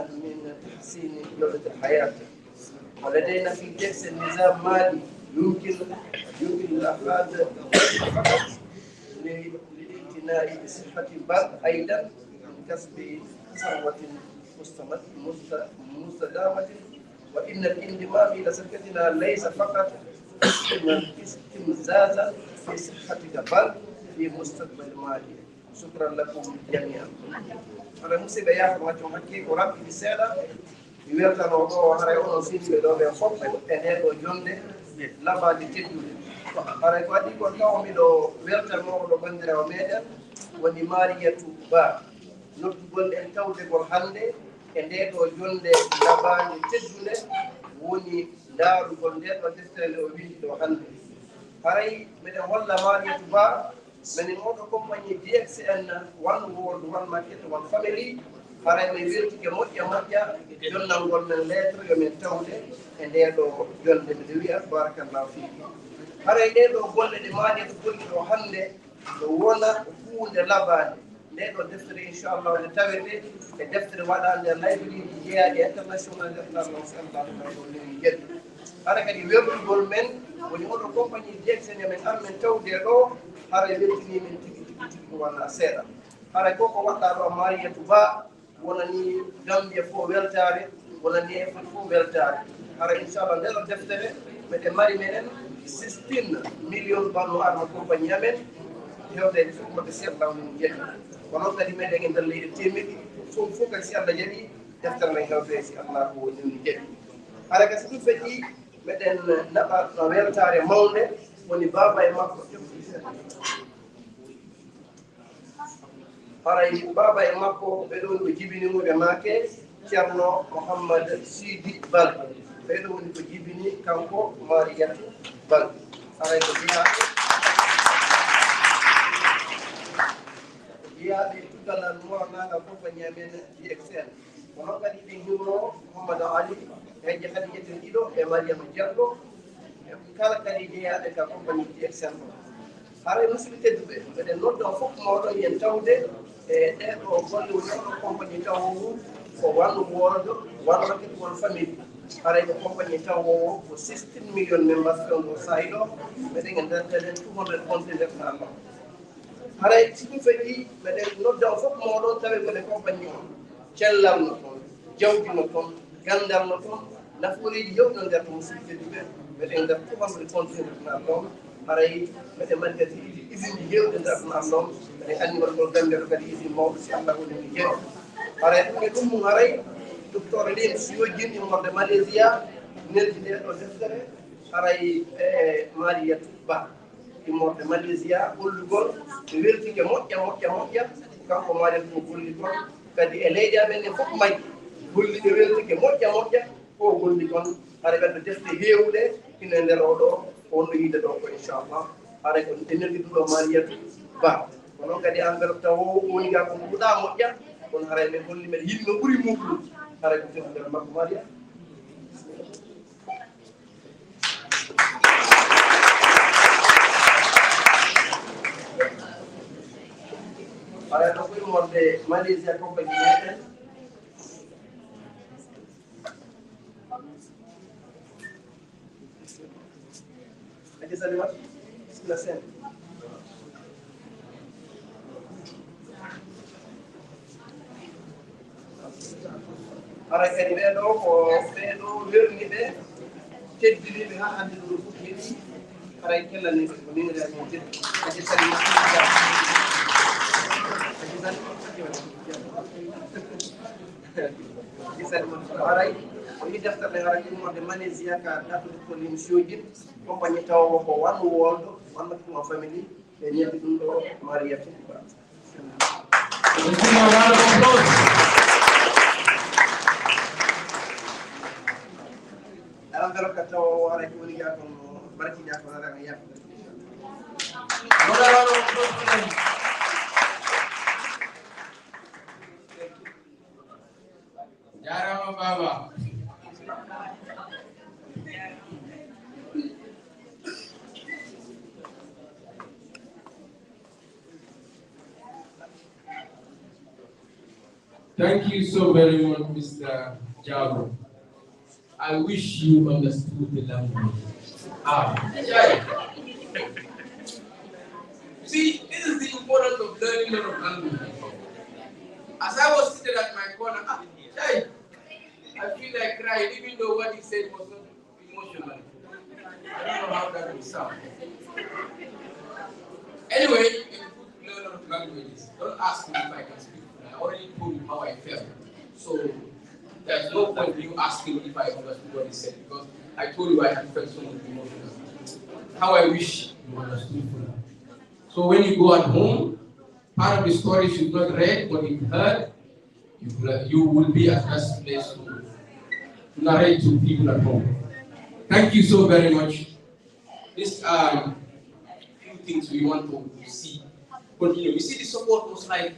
تحسين جودة الحياة. ولدينا في BXN نظام مالي يمكن الأفراد فقط للاعتناء بصحة البلد، أيضا من كسب ثروة مستدامة. وإن الانضمام إلى شركتنا ليس فقط استمزازا في صحتك بل في مستقبل مالي. شكرا لكم جميعا. أنا مسيبة يا أخي ما تحكي ورب رسالة يويرتا نوضو وحرا يونو سيني بدوبة فوق أنيكو جونده لابا دي تدو حرا يقوادي كورتاو ميدو ويرتا نوضو بندرة وميدا وني مارياتو با نوتبول انتاوتي والحندي أنيكو جونده لابا دي تدو وني دارو كوندير ودفتر وبيجي دو حندي حرا ميدا والله مارياتو با من الموضوع كومباني BXN One World One Market One Family. Haray mi wirti moƴƴa moƴƴa jonnal men lettre yo min tawde e ndeɗo jonde mbiɗa wiya barakallahu fiki. Haray ɗeɗo golle ɗe maɗi to golli ɗo hannde ɗo wona hunde labade. Ndeɗo deftere inchallah nde tawete e deftere waɗa nder library jeeyaɗe international international sallallahu alaihi jeddo. Hara kadi wertugol men woni oɗo compagnie BXN men armen tawde ɗo haray weltini men tigi wona seeɗa. Haray koko waɗɗa ɗo Mariatou Ba wonani Gambia fo weltare wonani e fo weltare. Hara inchallah ndeɗo deftere meɗen mari menen 16 million banno arma compagnie amen hewde fof moɓe seeɗlaw min jeeɗi wonon kadi meɗen e nder leydi temedɗi fof kadi si Allah jaɓi deftere men hewde si Allah ko newni jeeɗi. Hara kadi so ɗum feƴƴi meɗen naɓa no weltare mawde woni baba e makko haray baba e makko ɓeɗo woni ko jibini muɓe make Ceerno Mouhammad Sidi Bal, ɓeɗo woni ko jibini kanko Mariatou Bal. Haray ko biya ya be tutala mo na compagnie men di excel wono kadi be juro Muhammad Ali e je kadi jete dido e Mariam Diallo kala kadi je ya be ka compagnie di excel hare musidɓe tedduɓe mbeɗen noddo fof mawɗo yen tawde e ɗen o golle woni oɗo compagnie tawowo ko wallu woordo walla kadi won famille haray ko compagnie tawowo ko 16 million members ɗon ɗo sayi ɗo mbeɗen e nder telen 200 container ɗanɗo haray siko feƴƴi mbeɗen nodda o fof mawɗo tawi kode compagnie o cellal no toon jawdi no toon gandal no toon naforeji yewɗo nder to musidɓe tedduɓe mbeɗen nder 200 container ɗanɗo haray mbeɗe mbaɗi kadi usine ji hewɗe nder ɗum am ɗon mbeɗe anndi won ɗon gandere kadi usine mawɗo si Allah woni mi jeeɗo haray ɗum e ɗum mum haray docteur lim siyojin immorde Malaysia neldi ɗe ɗo deftere haray e Mariatou Ba immorde Malaysia gollugol ɓe weltike moƴƴa kanko Mariatou mo golli toon kadi e leydi amen e fof majji golli ɓe weltike moƴƴa o golli toon haray ɓeɗo defte heewɗe ina e nder oɗo wonno yiide ɗo ko inchallah haray ko eneldi ɗuɗo Mariatou Ba ko noon kadi enveloppe taw o woni ga ko mbuɗa moƴƴa kono haray ɓe golli mbeɗa yiɗi no ɓuuri mukɗum haray ko teftere makko Maria haray ɗo ko immorde Malaysia compagnie meɗen adi salimat bismillah sen haray kadi ɓeɗo ko ɓeɗo werni ɓe teddiniɓe ha hande ɗo fof heeɗi haray kellaniɓe ko ninire amin teddi adi salimat haray o yi deftere nde haray immorde Malaysia ka datude ko émission ji compagnie tawowo ko wanno woldo wanno ko famille ɓe ñebbi ɗum ɗo Mariatou Ba alam vero ka tawowo haray ko woni ga kon barki ja ko haray nga yaɓɓe Jarama Baba. Thank you so very much, Mr. Jabo. I wish you understood the language. See, this is the importance of learning a lot of language. As I was seated at my corner, I feel like crying, even though what he said was not emotional. I don't know how that would sound. Anyway, you learn a lot of languages. Don't ask me if I can speak. I already told you how I felt. So there's no point in you asking if I understood what he said, because I told you I had felt so much emotional. How I wish you understood. So when you go at home, part of the story you've not read, but you've heard, you will be at best place to narrate to people at home. Thank you so very much. These are few things we want to see. But you see the support was like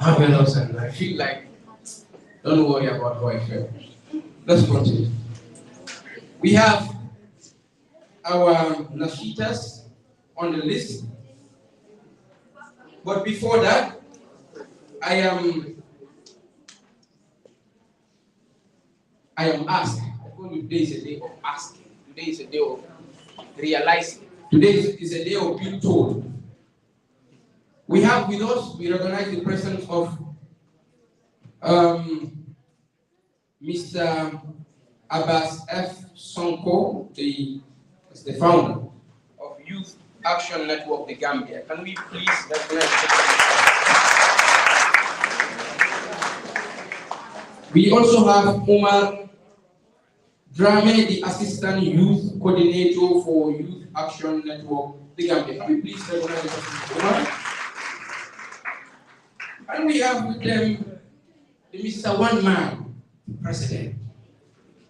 marvelous, and I feel like, don't worry about how I feel. Let's continue. We have our nashitas on the list. But before that, I am asked. Today is a day of asking. Today is a day of realizing. Today is a day of being told. We have with us, we recognize the presence of Mr. Abbas F. Sonko, the founder of Youth Action Network, the Gambia. Can we please recognize him? We also have Omar Drame, the Assistant Youth Coordinator for Youth Action Network, the Gambia. Can we please recognize Omar? And we have with them the Mr. One Man President,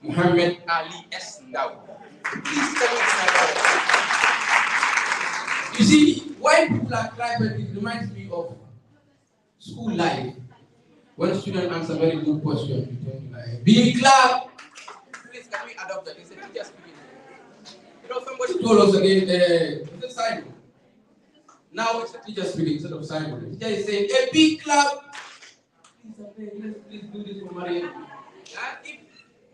Muhammad Ali S. Ndao. Please tell me. You see, why people are crying, it reminds me of school life, when students answer very good question, you tell me like, big clap. Please, can we adopt that? It's a teacher speaking. You know, somebody Told us again, it's a Simon. Now it's a teacher speaking instead of Simon. The teacher is saying, a big clap. Please do this for Mariatou.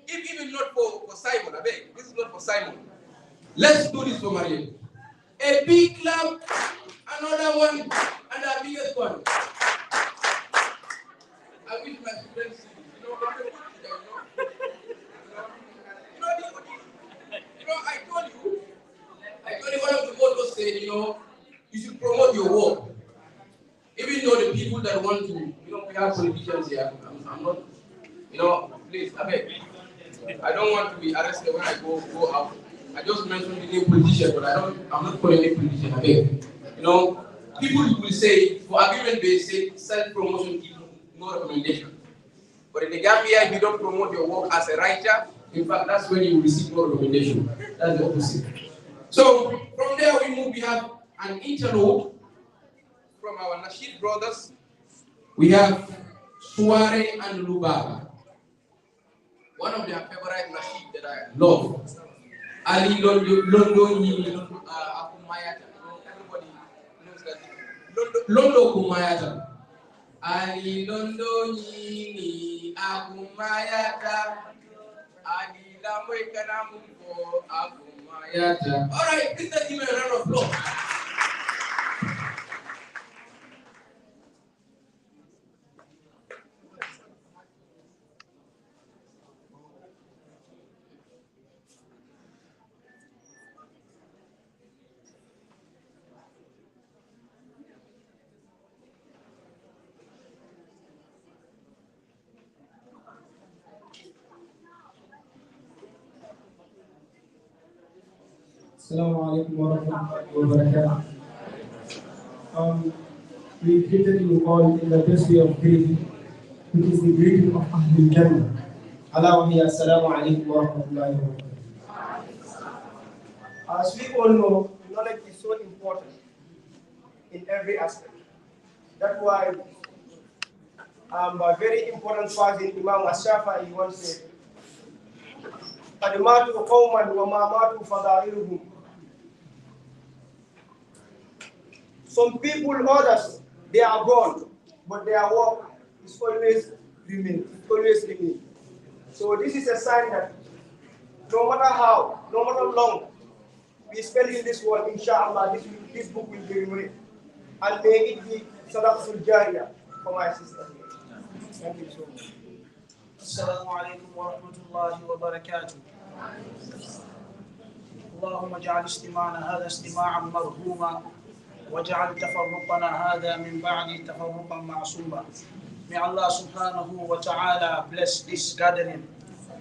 If even not for Simon, I beg. This is not for Simon. Let's do this for Mariatou. A big clap, another one, and the biggest one. I wish my students, you know, I'm a good teacher, I told you one of the mottos said, you should promote your work. Even though the people that want to, we have politicians here, I'm not, please, I beg. I don't want to be arrested when I go out. I just mentioned the name politician, but I'm not calling any politician, I beg. People will say, for argument-based sake, self-promotion gives no recommendation. But in the Gambia, if you don't promote your work as a writer, in fact, that's when you receive no recommendation. That's the opposite. So, from there we have an interlude from our Nasheed brothers. We have Suare and Lubaba. One of their favorite Nasheed that I love. Ali Londo Akumayata. Everybody knows that. Londo Kumayata. Ali Londo Nini Akumayata. Ali Lamwe Kanamuko Akumayata. All right, please let's give a round of applause. Assalamu alaikum wa rahmatullahi wa barakatuh. We greeted you all in the best way of greeting, which is the greeting of Ahlul Jannah. Allah wa hiya assalamu alaikum wa rahmatullahi wa barakatuh. As we all know, knowledge is so important in every aspect. That's why a very important person, Imam Ash-Shafi'i once said, قَدْ مَاتُوا قَوْمًا وَمَا مَاتُوا فَضَائِلُهُمْ. Some people, others, they are gone, but their work is always remain. So this is a sign that no matter how, no matter long we spend in this world, inshallah, this book will be remain. And may it be Sadaqatul Jariyah for my sister. Thank you so much. Assalamu alaikum wa rahmatullahi wa barakatuh. اللهم اجعل استماعنا هذا استماعا مرحوما واجعل تفرقنا هذا من بعد تفرقا معصوما. May Allah subhanahu wa ta'ala bless this gathering,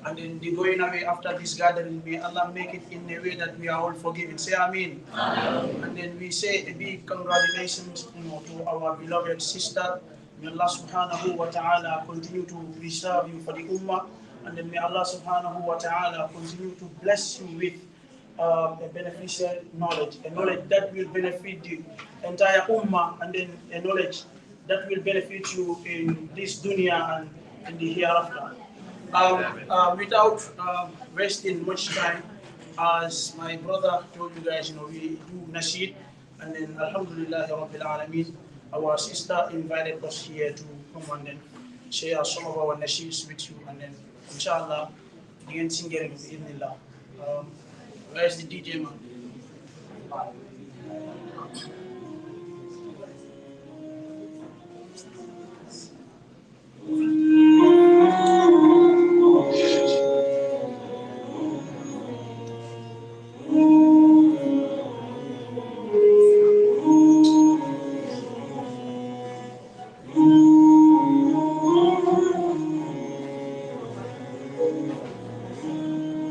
and in the going away after this gathering, may Allah make it in a way that we are all forgiven. Say Ameen. And then we say a big congratulations to our beloved sister. May Allah subhanahu wa ta'ala continue to preserve you for the ummah, and then may Allah subhanahu wa ta'ala continue to bless you with a beneficial knowledge, a knowledge that will benefit the entire ummah, and then a knowledge that will benefit you in this dunya and in the hereafter. Without wasting much time, as my brother told you guys, we do nasheed, and then Alhamdulillah Rabbil Alameen, our sister invited us here to come and then share some of our nasheeds with you, and then inshallah begin singing with Ibnillah. Where's the DJ man?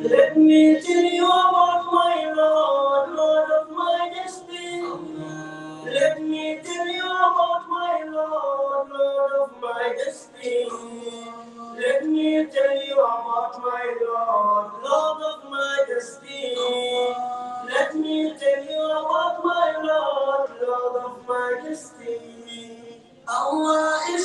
Let me tell you about my Lord, Lord of Majesty. Let me tell you about my Lord, Lord of Majesty. Let me tell you about my Lord, Lord of Majesty. Let me tell you about my Lord, Lord of Majesty. Allah is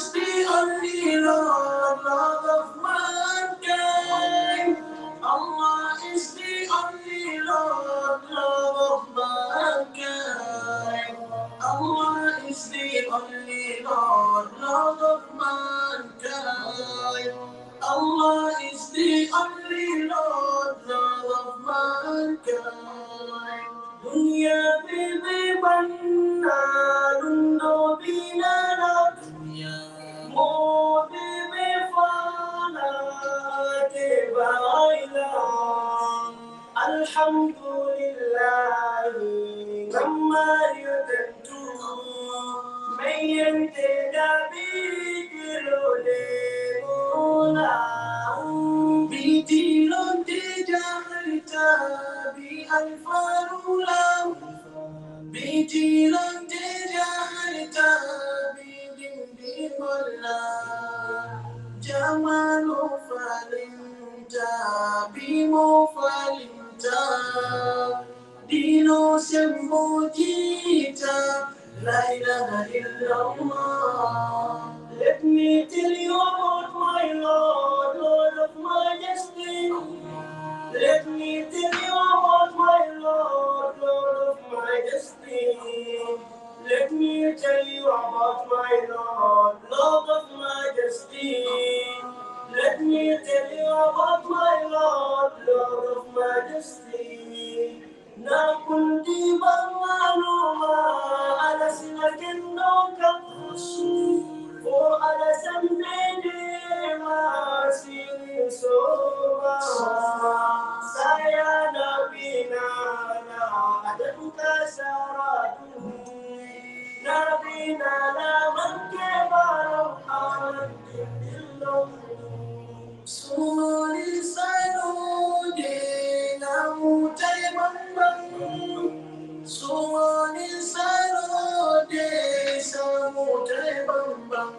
Lord, Lord of mankind. Allah is the only Lord, Lord of mankind. Allah is the only Lord, Lord of mankind. Allah is the only Lord, Lord of mankind. Dunya bibi banna lundo binana dunya mo bibi fana te baila. Alhamdulillah, gamma yudentu mayente dabi kilole mona biti lonte jahalta bi alfarula biti lonte jahalta bi dindi kolla jamanu falinta bimo falinta dino sembujita la ilaha illallah. Let me tell you about my Lord, Lord of majesty. Let me tell you about my Lord, Lord of majesty. Let me tell you about my Lord, Lord of majesty. Let me tell you about my Lord, Lord of majesty. Na kundi banganuma ala sinagendo kapusu o ala sambede masiri soba saya nabina na adaduka saratu nabina na manke baro amadillo sumali sayode namutai bambang sumali sayode samutai bambang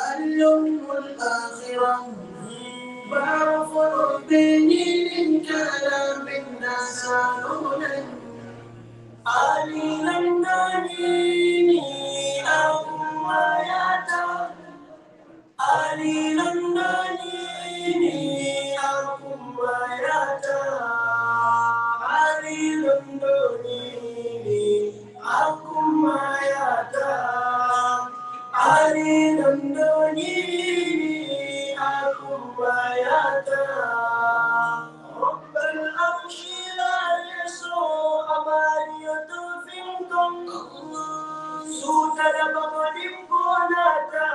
اليوم الآخرة بعرف ربي كلام الناس لولا قليلا نانيني أقوم ياتا قليلا نانيني أقوم ياتا قليلا نانيني أقوم ياتا Ali nandoni aku bayata Rabbal arshi la yasu amariyatu finkum Sutara bamadim konata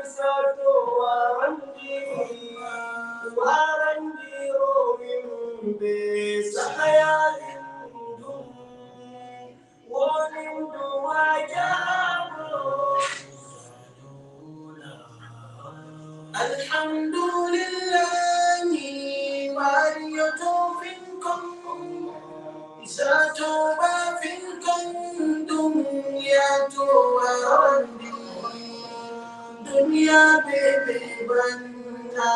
isatu warangi romim besakayalin dum Walim duwajabu Alhamdulillah, Mariatou finkum, Zatoba finkum, Dunya tuwarandi, Dunya bebe banna,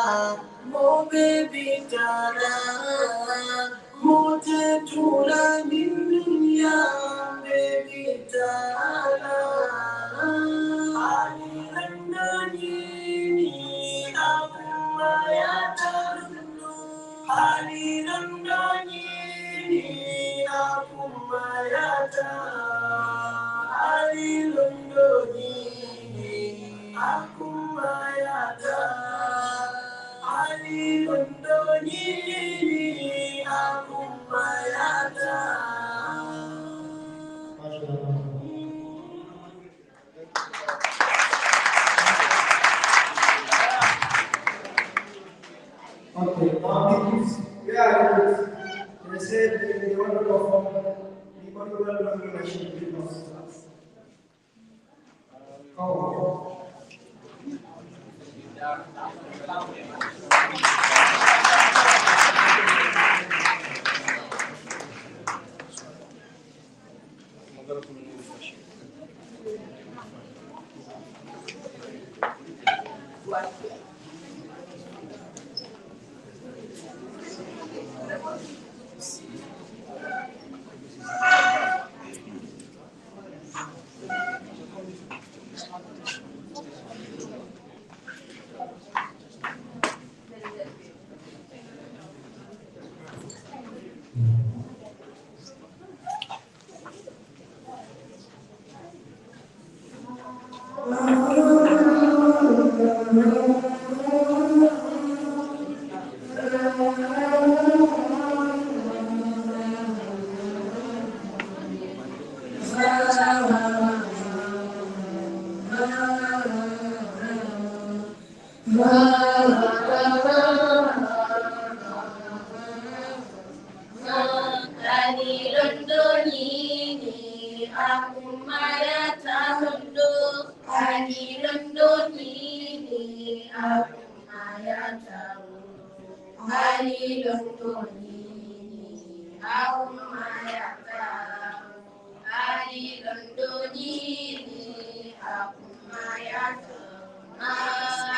Mo bebe tala, Mo te tula min dunya bebe tala. Ali nandani aku mayata Ali nandani aku mayata Ali nandani aku mayata Ali nandani aku mayata Okay, yeah, they said they want to perform the particular nomination because Akumayata londo, ani londo nini. Akumayata londo, ani londo nini. Akumayata, ani londo nini. Akumayata,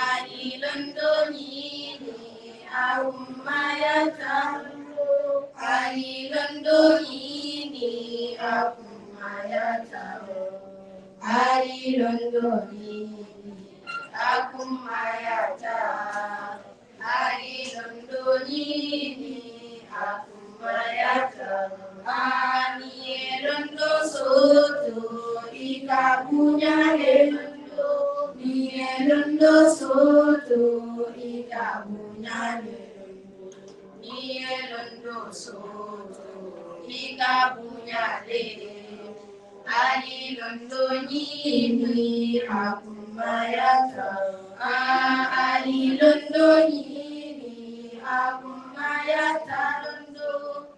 ani londo nini. Akumayata. Ali Londonini akumayata, Ali Londonini akumayata, Ali Londonini akumayata, Ali Londo Soto ikabunya Londo, ni Londo Soto ikabunya Londo Soto ikabunyale, Ali Londo Nini akumayata, Ali Londo Nini akumayata Londo,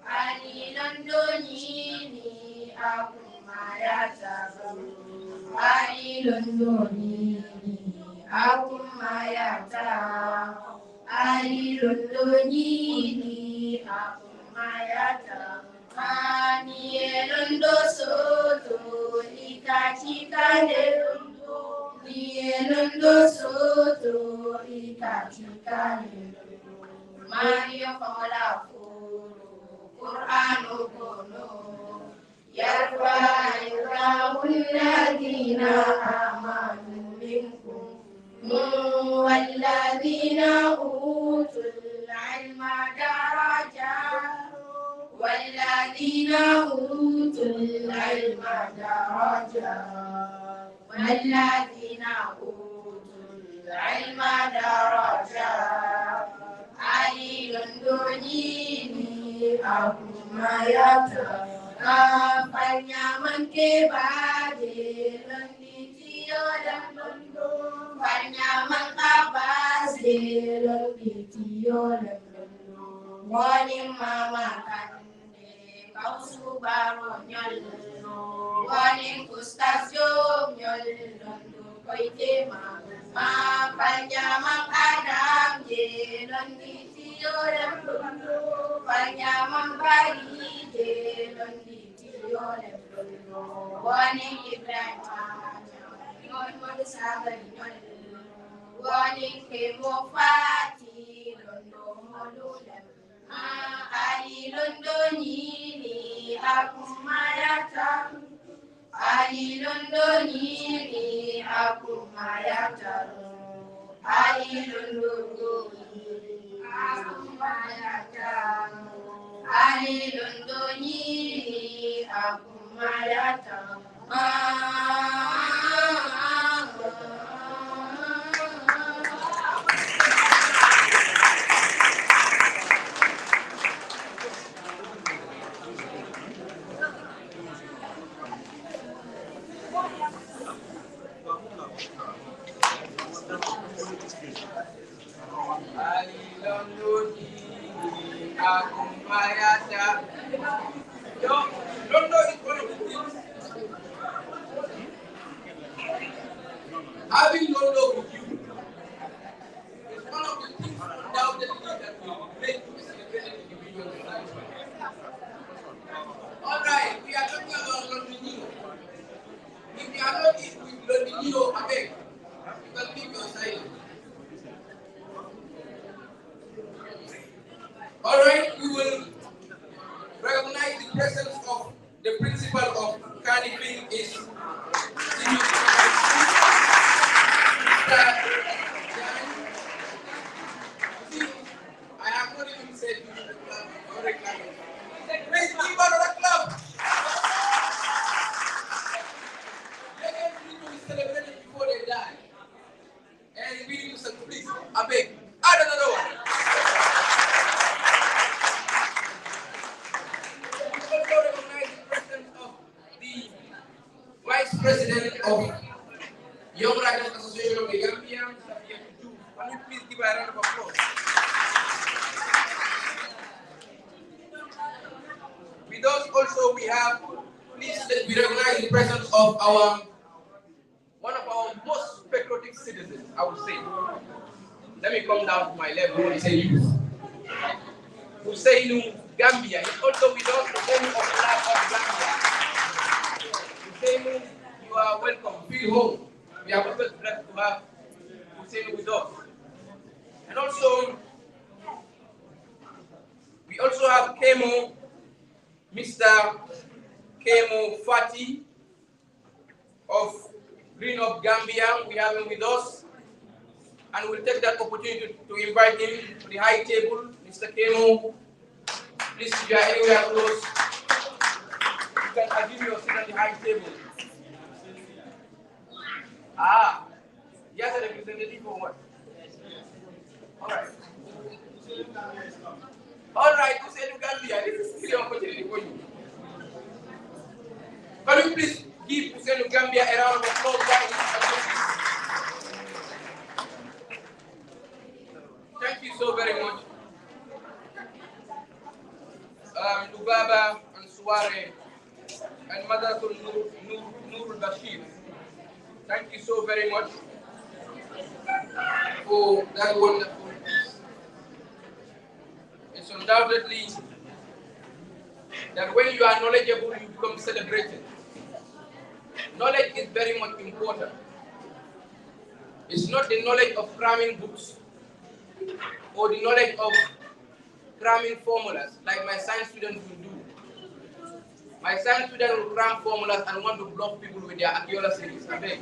Ali Londo Nini akumayata Londo, Ali Londo Nini akumayata. Ali Londonini akumayata, ani Londo Soto ikatika Londo, ni Londo Soto ikatika Londo. Maria Paula Furu, Qur'anu Kono, Yarfa Yurahul Ladina Amanu Minkum. والذين أوتوا العلم درجات والذين أوتوا العلم درجات والذين أوتوا العلم درجات علي لندنيني akumayata panyaman ke bade londitio dan londo panyaman kabas de londitio dan londo wani mama kande kau subaro nyollo wani kustasyo nyollo koite ma panyaman adam je londitio dan londo panyaman bari je londitio dan londo wani ibrahim nyon modu sabar nyon wani kemo fati londo modu ali londo nyini akumayata ali londo nyini akumayata ali londo nyini akumayata ali londo nyini akumayata Akumayata. Londo is one of the things. Having Londo with you is one of the things undoubtedly that will make you a celebrated individual in life. All right, we are talking about Londonino. If you are not with Londonino, I beg, you can keep your silence. All right, we will recognize the presence of the principal of Carnifing is I have not even said to the club, please give out of the club. Let them need to be celebrated before they die. And we need to say, please, I beg, add another one. Vice President of Young Writers Association of the Gambia, can you please give a round of applause? With us also we have please let me recognize the presence of one of our most patriotic citizens, I would say. Let me come down to my level and say youth. Husseinu Gambia is also with us, the name of flag of Gambia. Husseinu, you are welcome. Feel home. We are always blessed to have Husseinu with us. And also, we also have Kemo, Mr. Kemo Fati of Green Up Gambia. We have him with us. And we'll take that opportunity to invite him to the high table. Mr. Kemo, please, if you are anywhere close, you can give your seat on the high table. Ah, yes, a representative for what? All right. All right, you said Gambia. This is still an opportunity for you. Can you please give Hussein Gambia a round of applause? Thank you so very much. Lubaba and Suare and Madatul Nur Bashir. Thank you so very much for that wonderful piece. It's undoubtedly that when you are knowledgeable, you become celebrated. Knowledge is very much important. It's not the knowledge of cramming books or the knowledge of cramming formulas like my science students will do. My science students will cram formulas and want to block people with their Akiola series. I beg.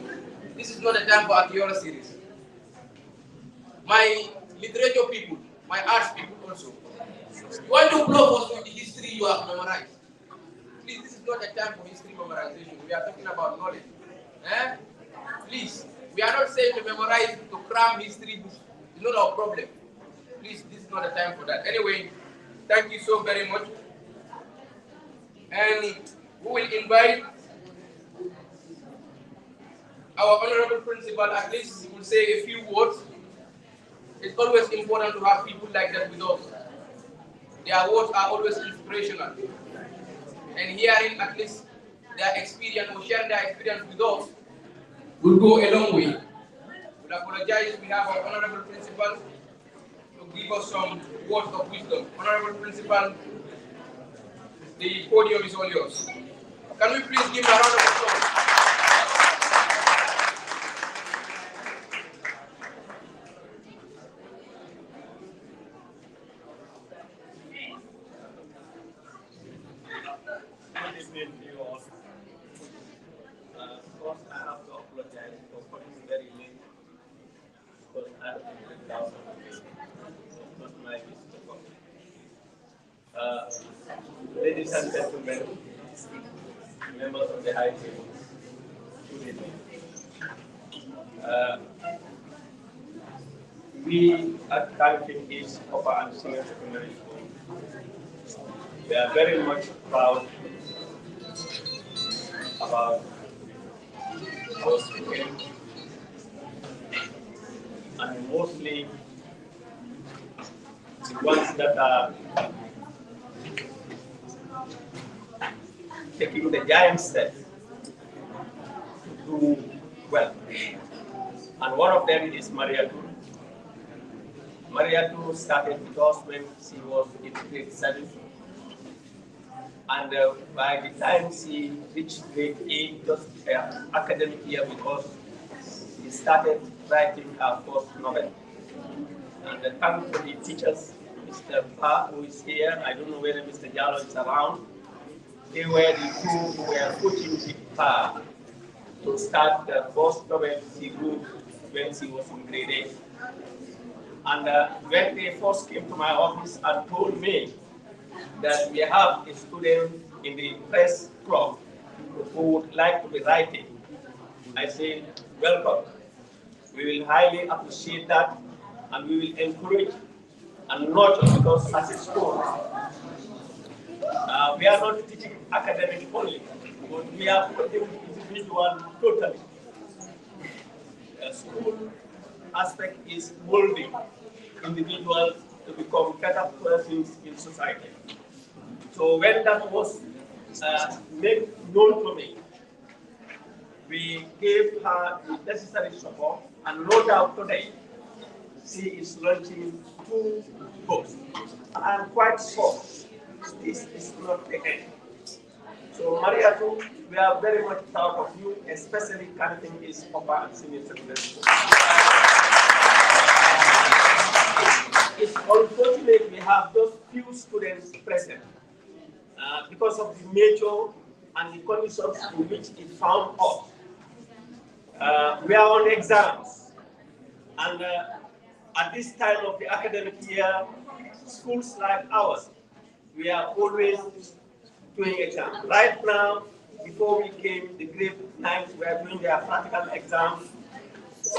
This is not the time for Akiola series. My literature people, my arts people also. You want to block us with the history you have memorized. Please, this is not the time for history memorization. We are talking about knowledge. Please, we are not saying to memorize, to cram history books. It's not our problem. Please, this is not the time for that. Anyway, thank you so very much. And we will invite our honorable principal, at least he will say a few words. It's always important to have people like that with us. Their words are always inspirational. And hearing at least their experience or sharing their experience with us will go a long way. We apologize, we have our honorable principal to give us some words of wisdom. Honorable principal, the podium is all yours. Can we please give a round of applause? Good evening to you all. First, I have to apologize for coming very late because I have to break down. Not my mistake. Ladies and gentlemen, members of the high table, good evening. We at Calvin East Upper and Senior Secondary School, we are very much proud about those students, and mostly the ones that are taking the giant step to do well. And one of them is Mariatou. Mariatou started with us when she was in grade 7. And by the time she reached grade 8, just academic year with us, she started writing her first novel. And thanks to the teachers, Mr. Pa, who is here, I don't know whether Mr. Jallo is around, they were the two who were coaching the Pa to start the first novel she wrote when she was in grade 8. And when they first came to my office and told me that we have a student in the press club who would like to be writing, I said, welcome. We will highly appreciate that, and we will encourage and nurture, because as a school, we are not teaching academic only, but we are putting individual totally. The school aspect is molding individuals to become better persons in society. So when that was made known to me. We gave her the necessary support, and no doubt today she is launching 2 books. I'm quite sure this is not the end. So Mariatou, we are very much proud of you, especially Canton is upper and senior secondary school. It's unfortunate we have those few students present because of the nature and the conditions in which it found us. We are on exams, and at this time of the academic year, schools like ours, we are always doing exams. Right now, before we came, the grade 9s were doing their practical exams.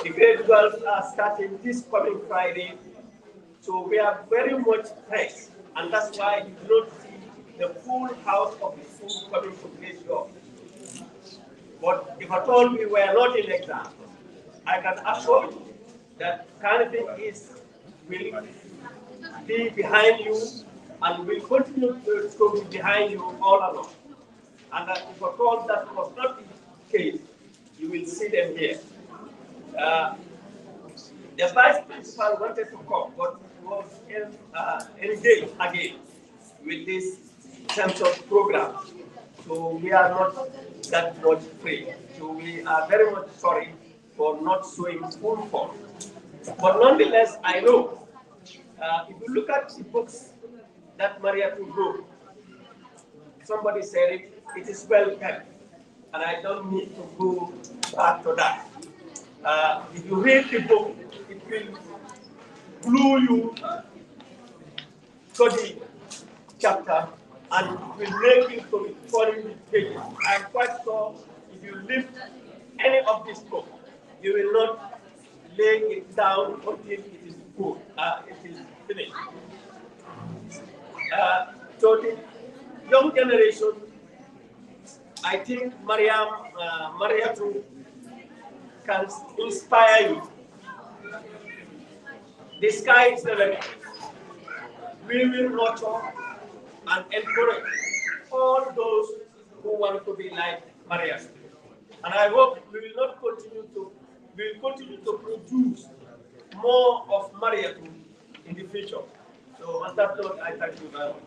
The grade 12s are starting this coming Friday. So we are very much pressed, and that's why you do not see the full house of the school coming to grade 12. But if at all we were not in exam, I can assure you that Canopy will be behind you and will continue to be behind you all along. And if at all that was not the case, you will see them here. The vice principal wanted to come, but was engaged again with this census program. So we are not that much free. So we are very much sorry for not showing full form. But nonetheless, I know if you look at the books that Mariatou wrote, somebody said it is well kept, and I don't need to go back to that. If you read the book, it will glue you to the chapter and will make you to be following the pages. I'm quite sure if you lift any of this book, you will not lay it down until it is good, it is finished. So the young generation, I think Mariatou can inspire you. The sky is the limit. We will nurture and encourage all those who want to be like Mariatou. And I hope we will continue to produce more of Mariatou in the future. So on that note, I thank you very much.